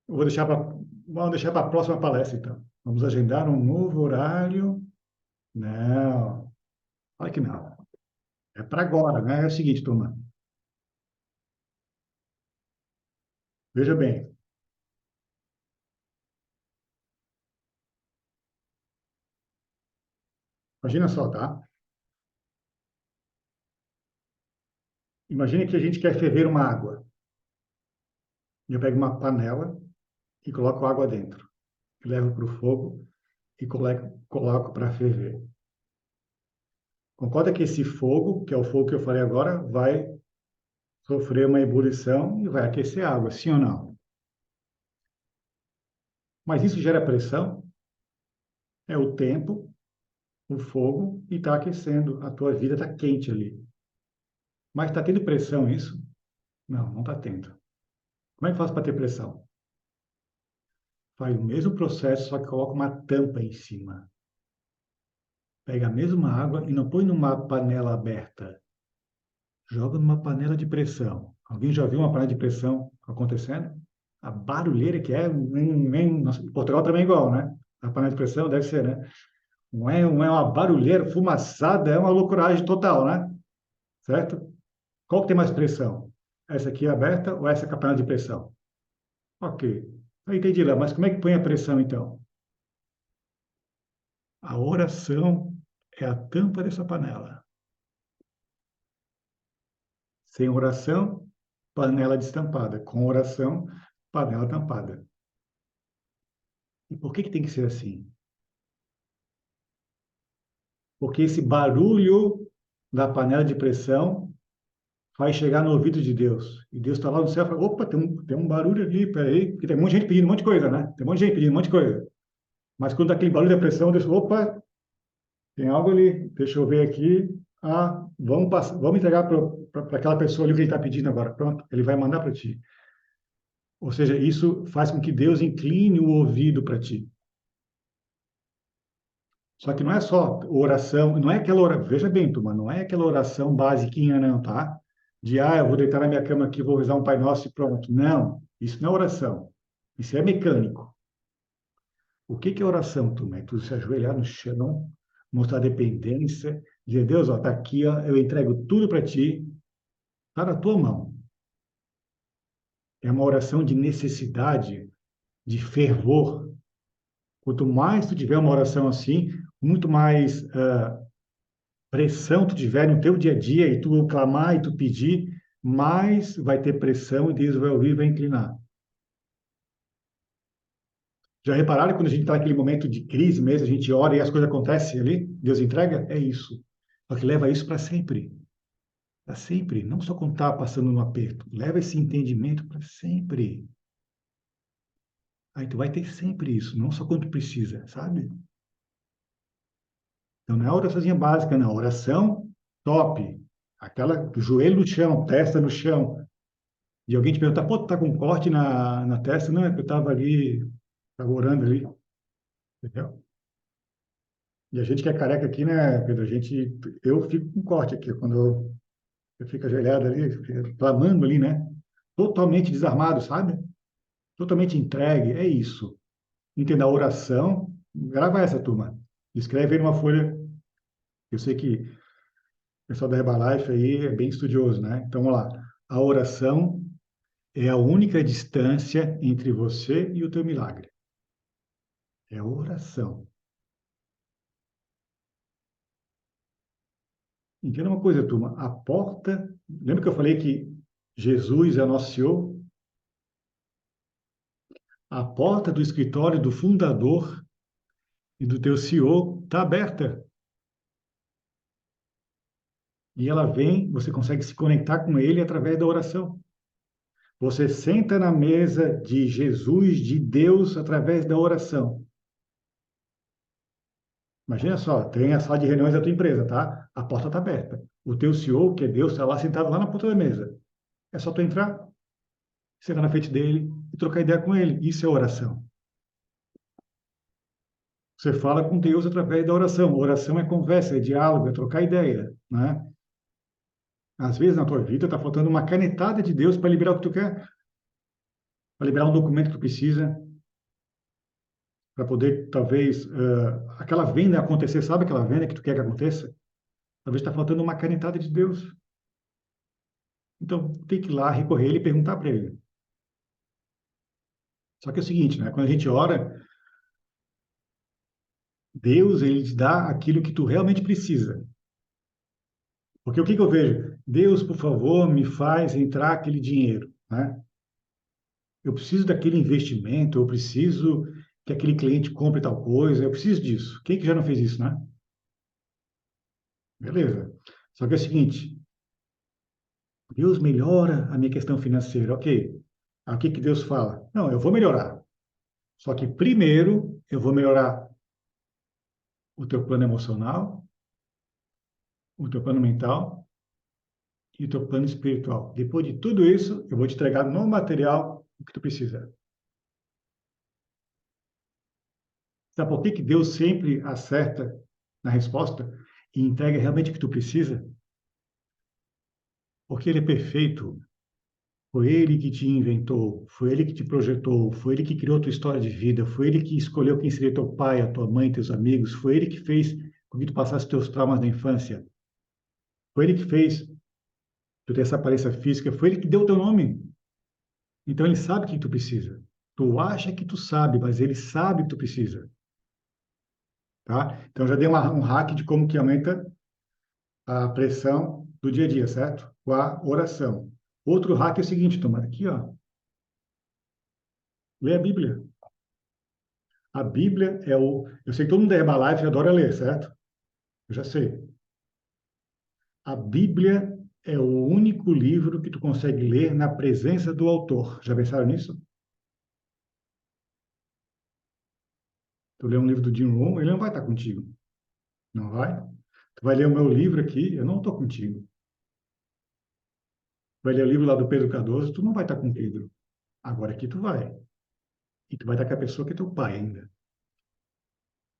[SPEAKER 1] Vamos deixar para a próxima palestra, então. Vamos agendar um novo horário. Não, olha que não. É para agora, né? É o seguinte, turma. Veja bem. Imagina só, tá? Imagine que a gente quer ferver uma água. Eu pego uma panela e coloco água dentro. Levo para o fogo e coloco para ferver. Concorda que esse fogo, que é o fogo que eu falei agora, vai sofrer uma ebulição e vai aquecer a água, sim ou não? Mas isso gera pressão, é o tempo, o fogo, e está aquecendo. A tua vida está quente ali. Mas está tendo pressão isso? Não, não está tendo. Como é que faz para ter pressão? Faz o mesmo processo, só que coloca uma tampa em cima. Pega a mesma água e não põe numa panela aberta. Joga numa panela de pressão. Alguém já viu uma panela de pressão acontecendo? A barulheira que é, nossa, em Portugal também é igual, né? A panela de pressão deve ser, né? Não é uma barulheira, fumaçada, é uma loucuragem total, né? Certo? Qual que tem mais pressão? Essa aqui é aberta ou essa com a panela de pressão? Ok. Eu entendi lá, mas como é que põe a pressão então? A oração é a tampa dessa panela. Sem oração, panela destampada. Com oração, panela tampada. E por que tem que ser assim? Porque esse barulho da panela de pressão vai chegar no ouvido de Deus. E Deus está lá no céu e fala: opa, tem um barulho ali, peraí. Porque tem um monte de gente pedindo um monte de coisa, né? Tem um monte de gente pedindo um monte de coisa. Mas quando dá aquele barulho da pressão, Deus, opa, tem algo ali, deixa eu ver aqui. Ah, vamos entregar para aquela pessoa ali o que ele está pedindo agora. Pronto, ele vai mandar para ti. Ou seja, isso faz com que Deus incline o ouvido para ti. Só que não é só oração, não é aquela oração, veja bem, turma, não é aquela oração basiquinha, não, tá? Eu vou deitar na minha cama aqui, vou rezar um Pai Nosso e pronto. Não, isso não é oração. Isso é mecânico. O que que é oração, turma? É tu se ajoelhar no chão, mostrar dependência, dizer, Deus, ó, tá aqui, ó, eu entrego tudo para ti, tá na tua mão. É uma oração de necessidade, de fervor. Quanto mais tu tiver uma oração assim, muito mais pressão tu tiver no teu dia a dia e tu clamar e tu pedir, mais vai ter pressão e Deus vai ouvir e vai inclinar. Já repararam quando a gente está naquele momento de crise mesmo, a gente ora e as coisas acontecem ali? Deus entrega? É isso. Só que leva isso para sempre. Para sempre. Não só quando está passando no aperto. Leva esse entendimento para sempre. Aí tu vai ter sempre isso, não só quando tu precisa, sabe? Então não é a oraçãozinha básica, não. Oração top. Aquela do joelho no chão, testa no chão. E alguém te perguntar, pô, tu tá com um corte na testa? Não, é que eu estava ali, estava orando ali. Entendeu? E a gente que é careca aqui, né, Pedro? Eu fico com corte aqui, quando eu fico ajoelhado ali, fico clamando ali, né? Totalmente desarmado, sabe? Totalmente entregue, é isso. Entenda a oração, grava essa, turma. Escreve aí numa folha. Eu sei que o pessoal da Herbalife aí é bem estudioso, né? Então, vamos lá. A oração é a única distância entre você e o teu milagre. É a oração. Entenda uma coisa, turma. A porta. Lembra que eu falei que Jesus é nosso Senhor? A porta do escritório do fundador e do teu CEO está aberta. E ela vem, você consegue se conectar com ele através da oração. Você senta na mesa de Jesus, de Deus, através da oração. Imagina só, tem a sala de reuniões da tua empresa, tá? A porta está aberta. O teu CEO, que é Deus, está lá sentado lá na ponta da mesa. É só tu entrar, sentar na frente dele e trocar ideia com ele. Isso é oração. Você fala com Deus através da oração. Oração é conversa, é diálogo, é trocar ideia, né? Às vezes na tua vida está faltando uma canetada de Deus para liberar o que tu quer, para liberar um documento que tu precisa, para poder, talvez, aquela venda acontecer. Sabe aquela venda que tu quer que aconteça? Talvez está faltando uma canetada de Deus. Então, tem que ir lá, recorrer ele e perguntar para ele. Só que é o seguinte, né? Quando a gente ora, Deus, ele te dá aquilo que tu realmente precisa. Porque o que que eu vejo? Deus, por favor, me faz entrar aquele dinheiro, né? Eu preciso daquele investimento, eu preciso que aquele cliente compre tal coisa, eu preciso disso. Quem que já não fez isso, né? Beleza. Só que é o seguinte, Deus melhora a minha questão financeira, ok. Aí o que que Deus fala? Não, eu vou melhorar. Só que primeiro eu vou melhorar o teu plano emocional, o teu plano mental e o teu plano espiritual. Depois de tudo isso, eu vou te entregar no material o que tu precisa. Sabe por que que Deus sempre acerta na resposta e entrega realmente o que tu precisa? Porque Ele é perfeito. Foi Ele que te inventou, foi Ele que te projetou, foi Ele que criou a tua história de vida, foi Ele que escolheu quem seria teu pai, a tua mãe, teus amigos, foi Ele que fez com que tu passasse teus traumas da infância, foi Ele que fez tu ter essa aparência física, foi Ele que deu o teu nome. Então Ele sabe o que tu precisa. Tu acha que tu sabe, mas Ele sabe o que tu precisa, tá? Então já dei um hack de como que aumenta a pressão do dia a dia, certo? Com a oração. Outro hack é o seguinte, toma aqui, ó, lê a Bíblia. A Bíblia é o. Eu sei que todo mundo da Herbalife adora ler, certo? Eu já sei. A Bíblia é o único livro que tu consegue ler na presença do autor. Já pensaram nisso? Tu lê um livro do Jim Rohn, ele não vai estar contigo. Não vai? Tu vai ler o meu livro aqui, eu não estou contigo. Vai ler o livro lá do Pedro Cardoso, tu não vai estar com o Pedro. Agora aqui tu vai. E tu vai estar com a pessoa que é teu pai ainda.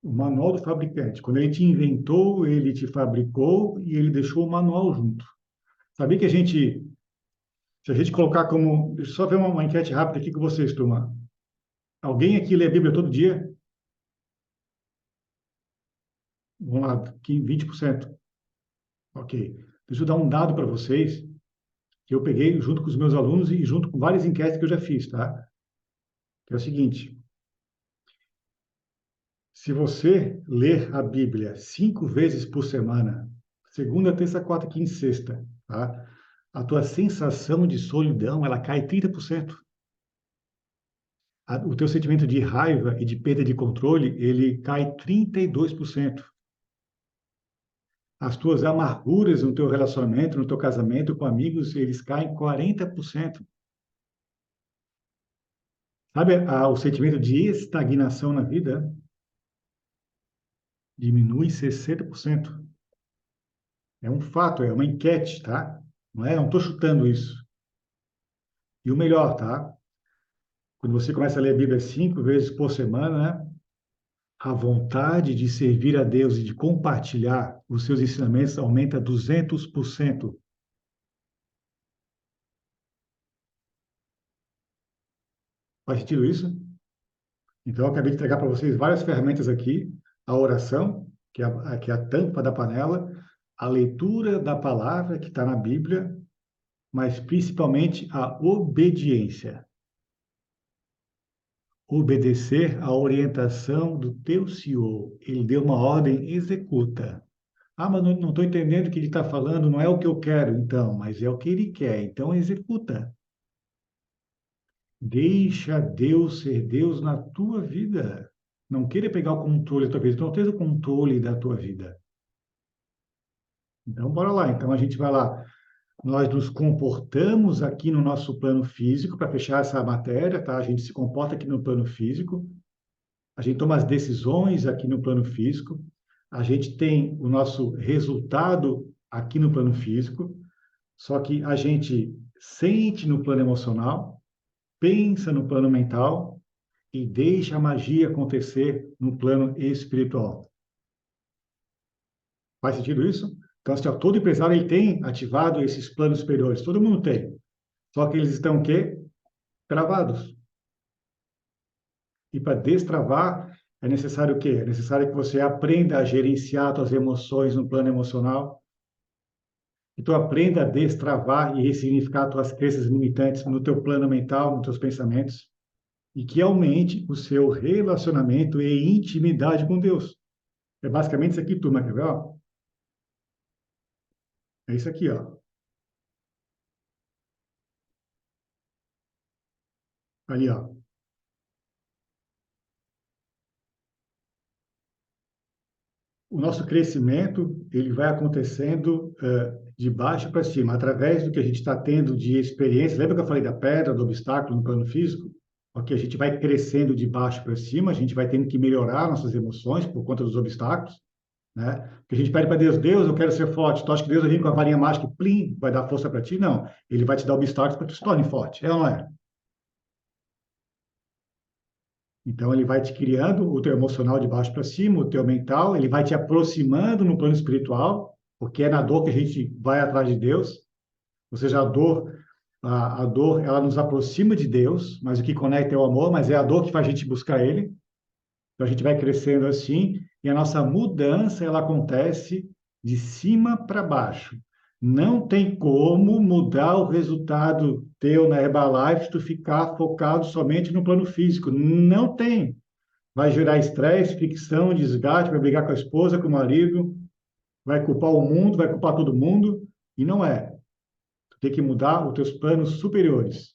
[SPEAKER 1] O manual do fabricante. Quando ele te inventou, ele te fabricou e ele deixou o manual junto. Sabia que a gente, se a gente colocar como. Deixa eu só ver uma enquete rápida aqui com vocês, turma. Alguém aqui lê a Bíblia todo dia? Vamos lá, 20%. Ok. Deixa eu dar um dado para vocês, que eu peguei junto com os meus alunos e junto com várias enquetes que eu já fiz, tá? Que é o seguinte: se você ler a Bíblia 5 vezes por semana, segunda, terça, quarta, quinta e sexta, tá? A tua sensação de solidão, ela cai 30%. o teu sentimento de raiva e de perda de controle, ele cai 32%. As tuas amarguras no teu relacionamento, no teu casamento com amigos, eles caem 40%. Sabe, o sentimento de estagnação na vida diminui 60%. É um fato, é uma enquete, tá? Não estou chutando isso. E o melhor, tá? Quando você começa a ler a Bíblia 5 vezes por semana, né? A vontade de servir a Deus e de compartilhar os seus ensinamentos aumenta 200%. Faz sentido isso? Então, eu acabei de entregar para vocês várias ferramentas aqui. A oração, que é a tampa da panela, a leitura da palavra que está na Bíblia, mas principalmente a obediência. Obedecer à orientação do teu Senhor. Ele deu uma ordem, executa. Ah, mas não estou entendendo o que ele está falando, não é o que eu quero, então, mas é o que ele quer, então executa. Deixa Deus ser Deus na tua vida. Não queira pegar o controle da tua vida, tu não tens o controle da tua vida. Então, bora lá. Então, a gente vai lá. Nós nos comportamos aqui no nosso plano físico, para fechar essa matéria, tá? A gente se comporta aqui no plano físico, a gente toma as decisões aqui no plano físico, a gente tem o nosso resultado aqui no plano físico, só que a gente sente no plano emocional, pensa no plano mental e deixa a magia acontecer no plano espiritual. Faz sentido isso? Então, assim, ó, todo empresário ele tem ativado esses planos superiores, todo mundo tem. Só que eles estão o quê? Travados. E para destravar, é necessário o quê? É necessário que você aprenda a gerenciar suas emoções no plano emocional. E tu aprenda a destravar e ressignificar tuas crenças limitantes no teu plano mental, nos teus pensamentos. E que aumente o seu relacionamento e intimidade com Deus. É basicamente isso aqui, turma, quer ver? Ó? É isso aqui, ó. Ali, ó. O nosso crescimento ele vai acontecendo de baixo para cima, através do que a gente está tendo de experiência. Lembra que eu falei da pedra, do obstáculo no plano físico? Ok, a gente vai crescendo de baixo para cima, a gente vai tendo que melhorar nossas emoções por conta dos obstáculos, né? Porque a gente pede para Deus, Deus, eu quero ser forte. Tu acha que Deus vai vir com a varinha mágica e plim, vai dar força para ti? Não. Ele vai te dar obstáculos para que tu se torne forte. É ou não é? Então, ele vai te criando o teu emocional de baixo para cima, o teu mental, ele vai te aproximando no plano espiritual, porque é na dor que a gente vai atrás de Deus. Ou seja, a dor, ela nos aproxima de Deus, mas o que conecta é o amor, mas é a dor que faz a gente buscar Ele. Então, a gente vai crescendo assim, e a nossa mudança, ela acontece de cima para baixo. Não tem como mudar o resultado teu na Herbalife se tu ficar focado somente no plano físico. Não tem. Vai gerar estresse, fricção, desgaste, vai brigar com a esposa, com o marido, vai culpar o mundo, vai culpar todo mundo, e não é. Tu tem que mudar os teus planos superiores.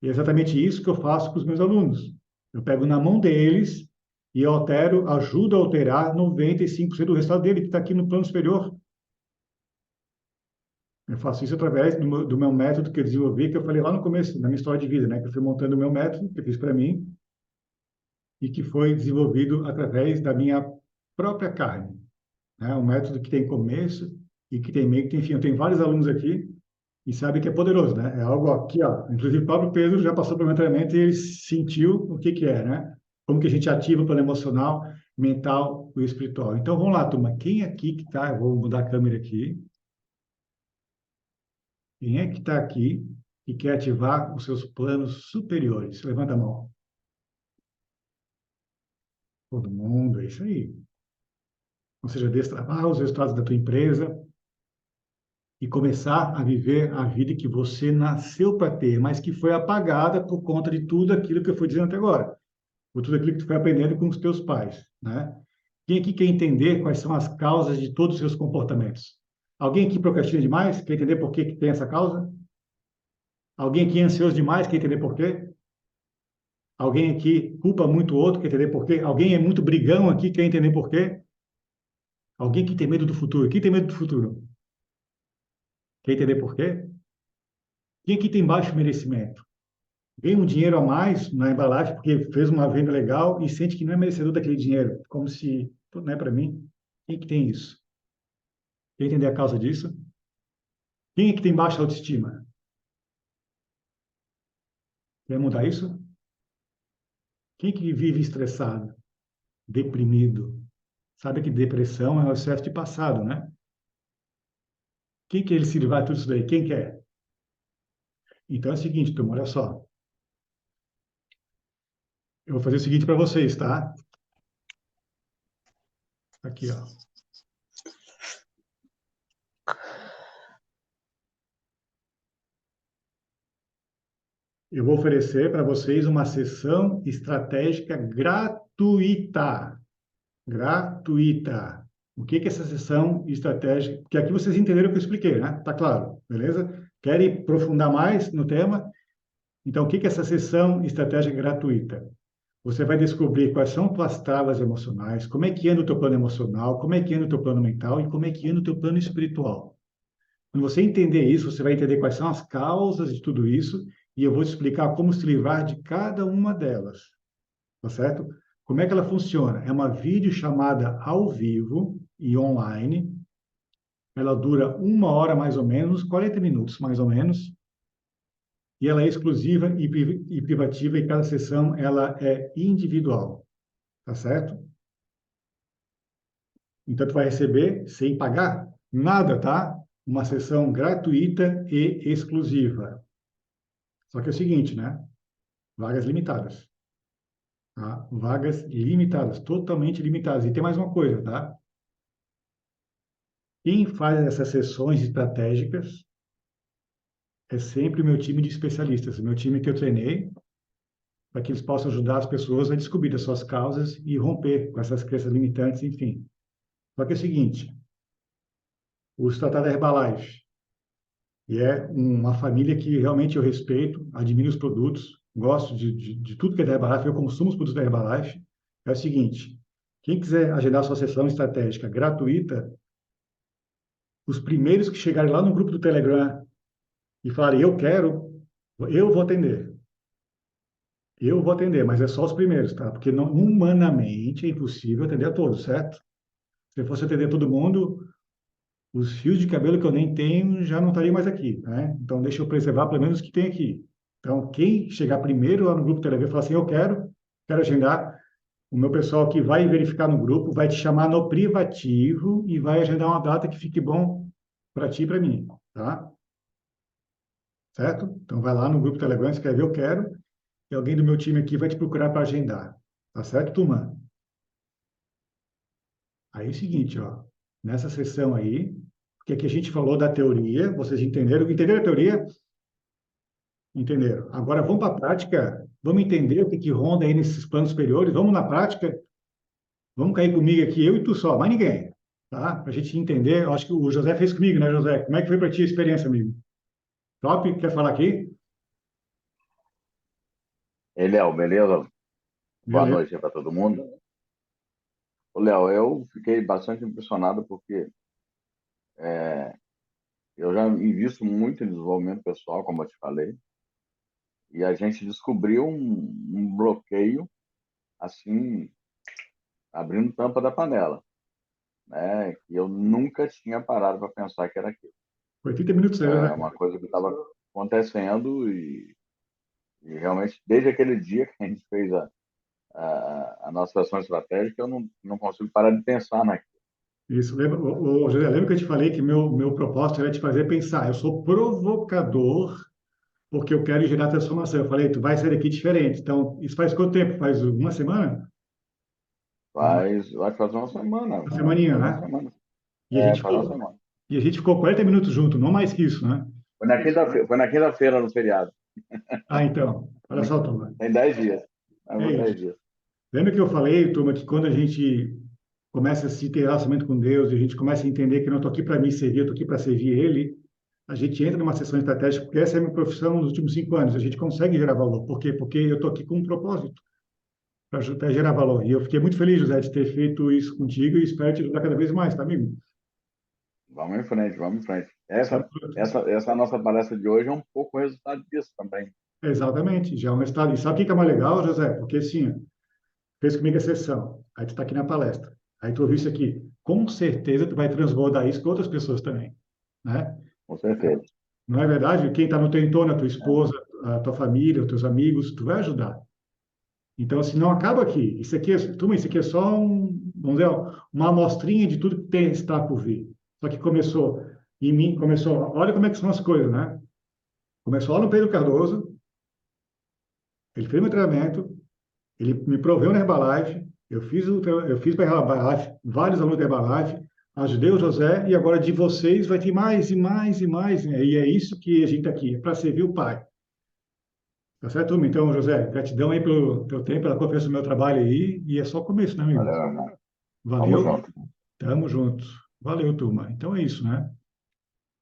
[SPEAKER 1] E é exatamente isso que eu faço com os meus alunos. Eu pego na mão deles e eu ajudo a alterar 95% do resultado dele, que está aqui no plano superior. Eu faço isso através do meu método que eu desenvolvi, que eu falei lá no começo da minha história de vida, né? Que eu fui montando o meu método, que eu fiz para mim, e que foi desenvolvido através da minha própria carne. Né? Um método que tem começo e que tem meio, que tem fim. Eu tenho vários alunos aqui e sabe que é poderoso, né? É algo aqui, ó. Inclusive, o próprio Pedro já passou pelo meu treinamento e ele sentiu o que que é, né? Como que a gente ativa o plano emocional, mental e espiritual. Então, vamos lá, turma. Quem aqui que tá? Eu vou mudar a câmera aqui. Quem é que está aqui e quer ativar os seus planos superiores? Levanta a mão. Todo mundo, é isso aí. Ou seja, destravar os resultados da tua empresa e começar a viver a vida que você nasceu para ter, mas que foi apagada por conta de tudo aquilo que eu fui dizendo até agora, por tudo aquilo que tu foi aprendendo com os teus pais, né? Quem aqui quer entender quais são as causas de todos os seus comportamentos? Alguém aqui procrastina demais? Quer entender por que que tem essa causa? Alguém aqui é ansioso demais? Quer entender por quê? Alguém aqui culpa muito o outro, quer entender por quê? Alguém é muito brigão aqui, quer entender por quê? Alguém que tem medo do futuro. Quem tem medo do futuro? Quer entender por quê? Quem aqui tem baixo merecimento? Ganha um dinheiro a mais na embalagem porque fez uma venda legal e sente que não é merecedor daquele dinheiro, como se, pô, não é para mim. Quem que tem isso? Quer entender a causa disso? Quem é que tem baixa autoestima? Quer mudar isso? Quem que vive estressado, deprimido? Sabe que depressão é um excesso de passado, né? Quem que ele se livrar de tudo isso daí? Quem quer? Então é o seguinte, turma, olha só. Eu vou fazer o seguinte para vocês, tá? Aqui, ó. Eu vou oferecer para vocês uma sessão estratégica gratuita. Gratuita. O que que é essa sessão estratégica? Porque aqui vocês entenderam o que eu expliquei, né? Tá claro, beleza? Querem aprofundar mais no tema? Então, o que que é essa sessão estratégica gratuita? Você vai descobrir quais são tuas travas emocionais, como é que anda o teu plano emocional, como é que anda o teu plano mental e como é que anda o teu plano espiritual. Quando você entender isso, você vai entender quais são as causas de tudo isso e eu vou te explicar como se livrar de cada uma delas, tá certo? Como é que ela funciona? É uma videochamada ao vivo e online. Ela dura 1 hora mais ou menos, 40 minutos mais ou menos, e ela é exclusiva e privativa e cada sessão ela é individual, tá certo? Então tu vai receber sem pagar nada, tá? Uma sessão gratuita e exclusiva. Só que é o seguinte, né? Vagas limitadas. Tá? Vagas limitadas, totalmente limitadas. E tem mais uma coisa, tá? Quem faz essas sessões estratégicas é sempre o meu time de especialistas, o meu time que eu treinei, para que eles possam ajudar as pessoas a descobrir as suas causas e romper com essas crenças limitantes, enfim. Só que é o seguinte, o Tratado da Herbalife, e é uma família que realmente eu respeito, admiro os produtos, gosto de tudo que é da Herbalife, eu consumo os produtos da Herbalife. É o seguinte, quem quiser agendar sua sessão estratégica gratuita, os primeiros que chegarem lá no grupo do Telegram e falarem, eu quero, eu vou atender. Eu vou atender, mas é só os primeiros, tá? Porque não, humanamente é impossível atender a todos, certo? Se eu fosse atender todo mundo, os fios de cabelo que eu nem tenho já não estariam mais aqui, né? Então, deixa eu preservar pelo menos o que tem aqui. Então, quem chegar primeiro lá no grupo Telegram e falar assim, eu quero agendar, o meu pessoal aqui vai verificar no grupo, vai te chamar no privativo e vai agendar uma data que fique bom para ti e para mim, tá? Certo? Então, vai lá no grupo Telegram, escreve eu quero, e alguém do meu time aqui vai te procurar para agendar. Tá certo, turma? Aí é o seguinte, ó, nessa sessão aí, porque aqui a gente falou da teoria, vocês entenderam? Entenderam a teoria? Entenderam. Agora vamos para a prática, vamos entender o que que ronda aí nesses planos superiores, vamos na prática, vamos cair comigo aqui, eu e tu só, mais ninguém, tá? Para a gente entender, eu acho que o José fez comigo, né, José? Como é que foi para ti a experiência, amigo? Top? Quer falar aqui?
[SPEAKER 4] Ei, Léo, beleza? Boa
[SPEAKER 1] Beleza.
[SPEAKER 4] noite aí para todo mundo. Ô, Léo, eu fiquei bastante impressionado porque eu já invisto muito em desenvolvimento pessoal, como eu te falei, e a gente descobriu um bloqueio, assim, abrindo tampa da panela, né? Que eu nunca tinha parado para pensar que era aquilo.
[SPEAKER 1] Foi 30 minutos, né,
[SPEAKER 4] É
[SPEAKER 1] José?
[SPEAKER 4] uma coisa que estava acontecendo e realmente, desde aquele dia que a gente fez a nossa ação estratégica, eu não consigo parar de pensar naquilo.
[SPEAKER 1] Isso, lembra, José, lembra que eu te falei que meu propósito era te fazer pensar. Eu sou provocador porque eu quero gerar transformação. Eu falei, tu vai sair daqui diferente. Então, isso faz quanto tempo? Faz uma semana?
[SPEAKER 4] Vai fazer uma semana,
[SPEAKER 1] Uma semaninha,
[SPEAKER 4] faz uma
[SPEAKER 1] né?
[SPEAKER 4] semana.
[SPEAKER 1] E a gente
[SPEAKER 4] Faz uma
[SPEAKER 1] ficou,
[SPEAKER 4] semana.
[SPEAKER 1] e a gente ficou 40 minutos junto, não mais que isso, né?
[SPEAKER 4] Foi na quinta-feira, no feriado.
[SPEAKER 1] Ah, então, olha só, turma.
[SPEAKER 4] Tem 10 dias.
[SPEAKER 1] É
[SPEAKER 4] Leva 10
[SPEAKER 1] isso.
[SPEAKER 4] dias.
[SPEAKER 1] Lembra que eu falei, turma, que quando a gente começa a se ter relacionamento com Deus, e a gente começa a entender que eu não estou aqui para me servir, eu estou aqui para servir Ele, a gente entra numa sessão estratégica, porque essa é a minha profissão nos últimos 5 anos, a gente consegue gerar valor. Por quê? Porque eu estou aqui com um propósito, para ajudar a gerar valor. E eu fiquei muito feliz, José, de ter feito isso contigo e espero te ajudar cada vez mais, tá, amigo?
[SPEAKER 4] Vamos em frente, vamos em frente. Essa nossa palestra de hoje é um pouco o resultado disso também.
[SPEAKER 1] Exatamente, já é um resultado. E sabe o que é mais legal, José? Porque assim, fez comigo a sessão, aí tu está aqui na palestra, aí tu ouviu isso aqui, com certeza tu vai transbordar isso com outras pessoas também, né?
[SPEAKER 4] Com certeza.
[SPEAKER 1] Não é verdade? Quem está no teu entorno, a tua esposa, a tua família, os teus amigos, tu vai ajudar. Então, assim, não acaba aqui. Turma, isso aqui é só vamos dizer, uma amostrinha de tudo que tem, está por vir. Só que começou em mim, olha como é que são as coisas, né? Começou lá no Pedro Cardoso, ele fez meu treinamento, ele me proveu na Herbalife, eu fiz para a Herbalife, vários alunos da Herbalife, ajudei o José, e agora de vocês vai ter mais e mais e mais, né? E é isso que a gente está aqui, é para servir o Pai. Tá certo, turma? Então, José, gratidão aí pelo teu tempo, pela confiança no meu trabalho aí, e é só o começo, né, amigo?
[SPEAKER 4] Valeu, irmão. Tamo
[SPEAKER 1] Valeu?
[SPEAKER 4] junto.
[SPEAKER 1] Tamo junto. Valeu, turma. Então é isso, né?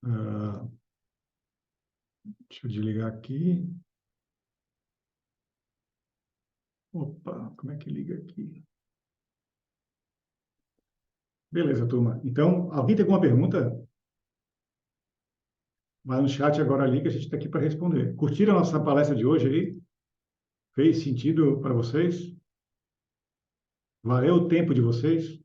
[SPEAKER 1] Ah, deixa eu desligar aqui. Opa, como é que liga aqui? Beleza, turma. Então, alguém tem alguma pergunta? Vai no chat agora ali que a gente está aqui para responder. Curtiram a nossa palestra de hoje aí? Fez sentido para vocês? Valeu o tempo de vocês?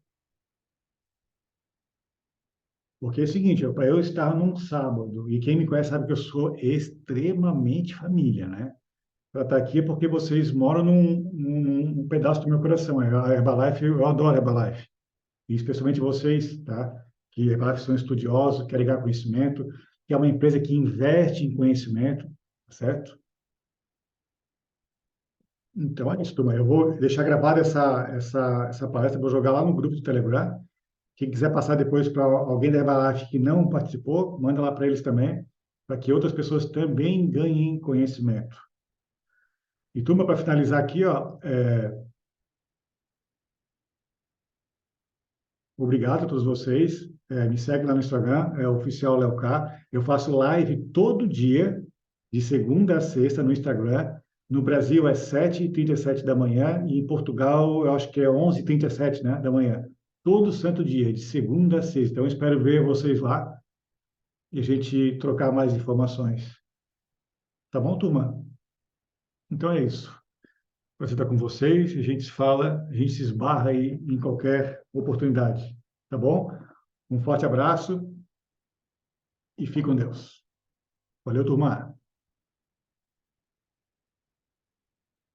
[SPEAKER 1] Porque é o seguinte, para eu estar num sábado, e quem me conhece sabe que eu sou extremamente família, né? Para estar aqui é porque vocês moram num pedaço do meu coração. A Herbalife, eu adoro a Herbalife. E especialmente vocês, tá? Que a Herbalife são estudiosos, querem ganhar conhecimento, que é uma empresa que investe em conhecimento, tá certo? Então é isso, turma. Eu vou deixar gravada essa palestra, vou jogar lá no grupo do Telegram. Quem quiser passar depois para alguém da Herbalife que não participou, manda lá para eles também, para que outras pessoas também ganhem conhecimento. E, turma, para finalizar aqui, ó, obrigado a todos vocês. Me segue lá no Instagram, é oficial Léo K. Eu faço live todo dia, de segunda a sexta, no Instagram. No Brasil é 7h37 da manhã e em Portugal eu acho que é 11h37, né, da manhã. Todo santo dia, de segunda a sexta. Então, eu espero ver vocês lá e a gente trocar mais informações. Tá bom, turma? Então é isso. Prazer estar com vocês. A gente se fala, a gente se esbarra aí em qualquer oportunidade. Tá bom? Um forte abraço e fique com Deus. Valeu, turma.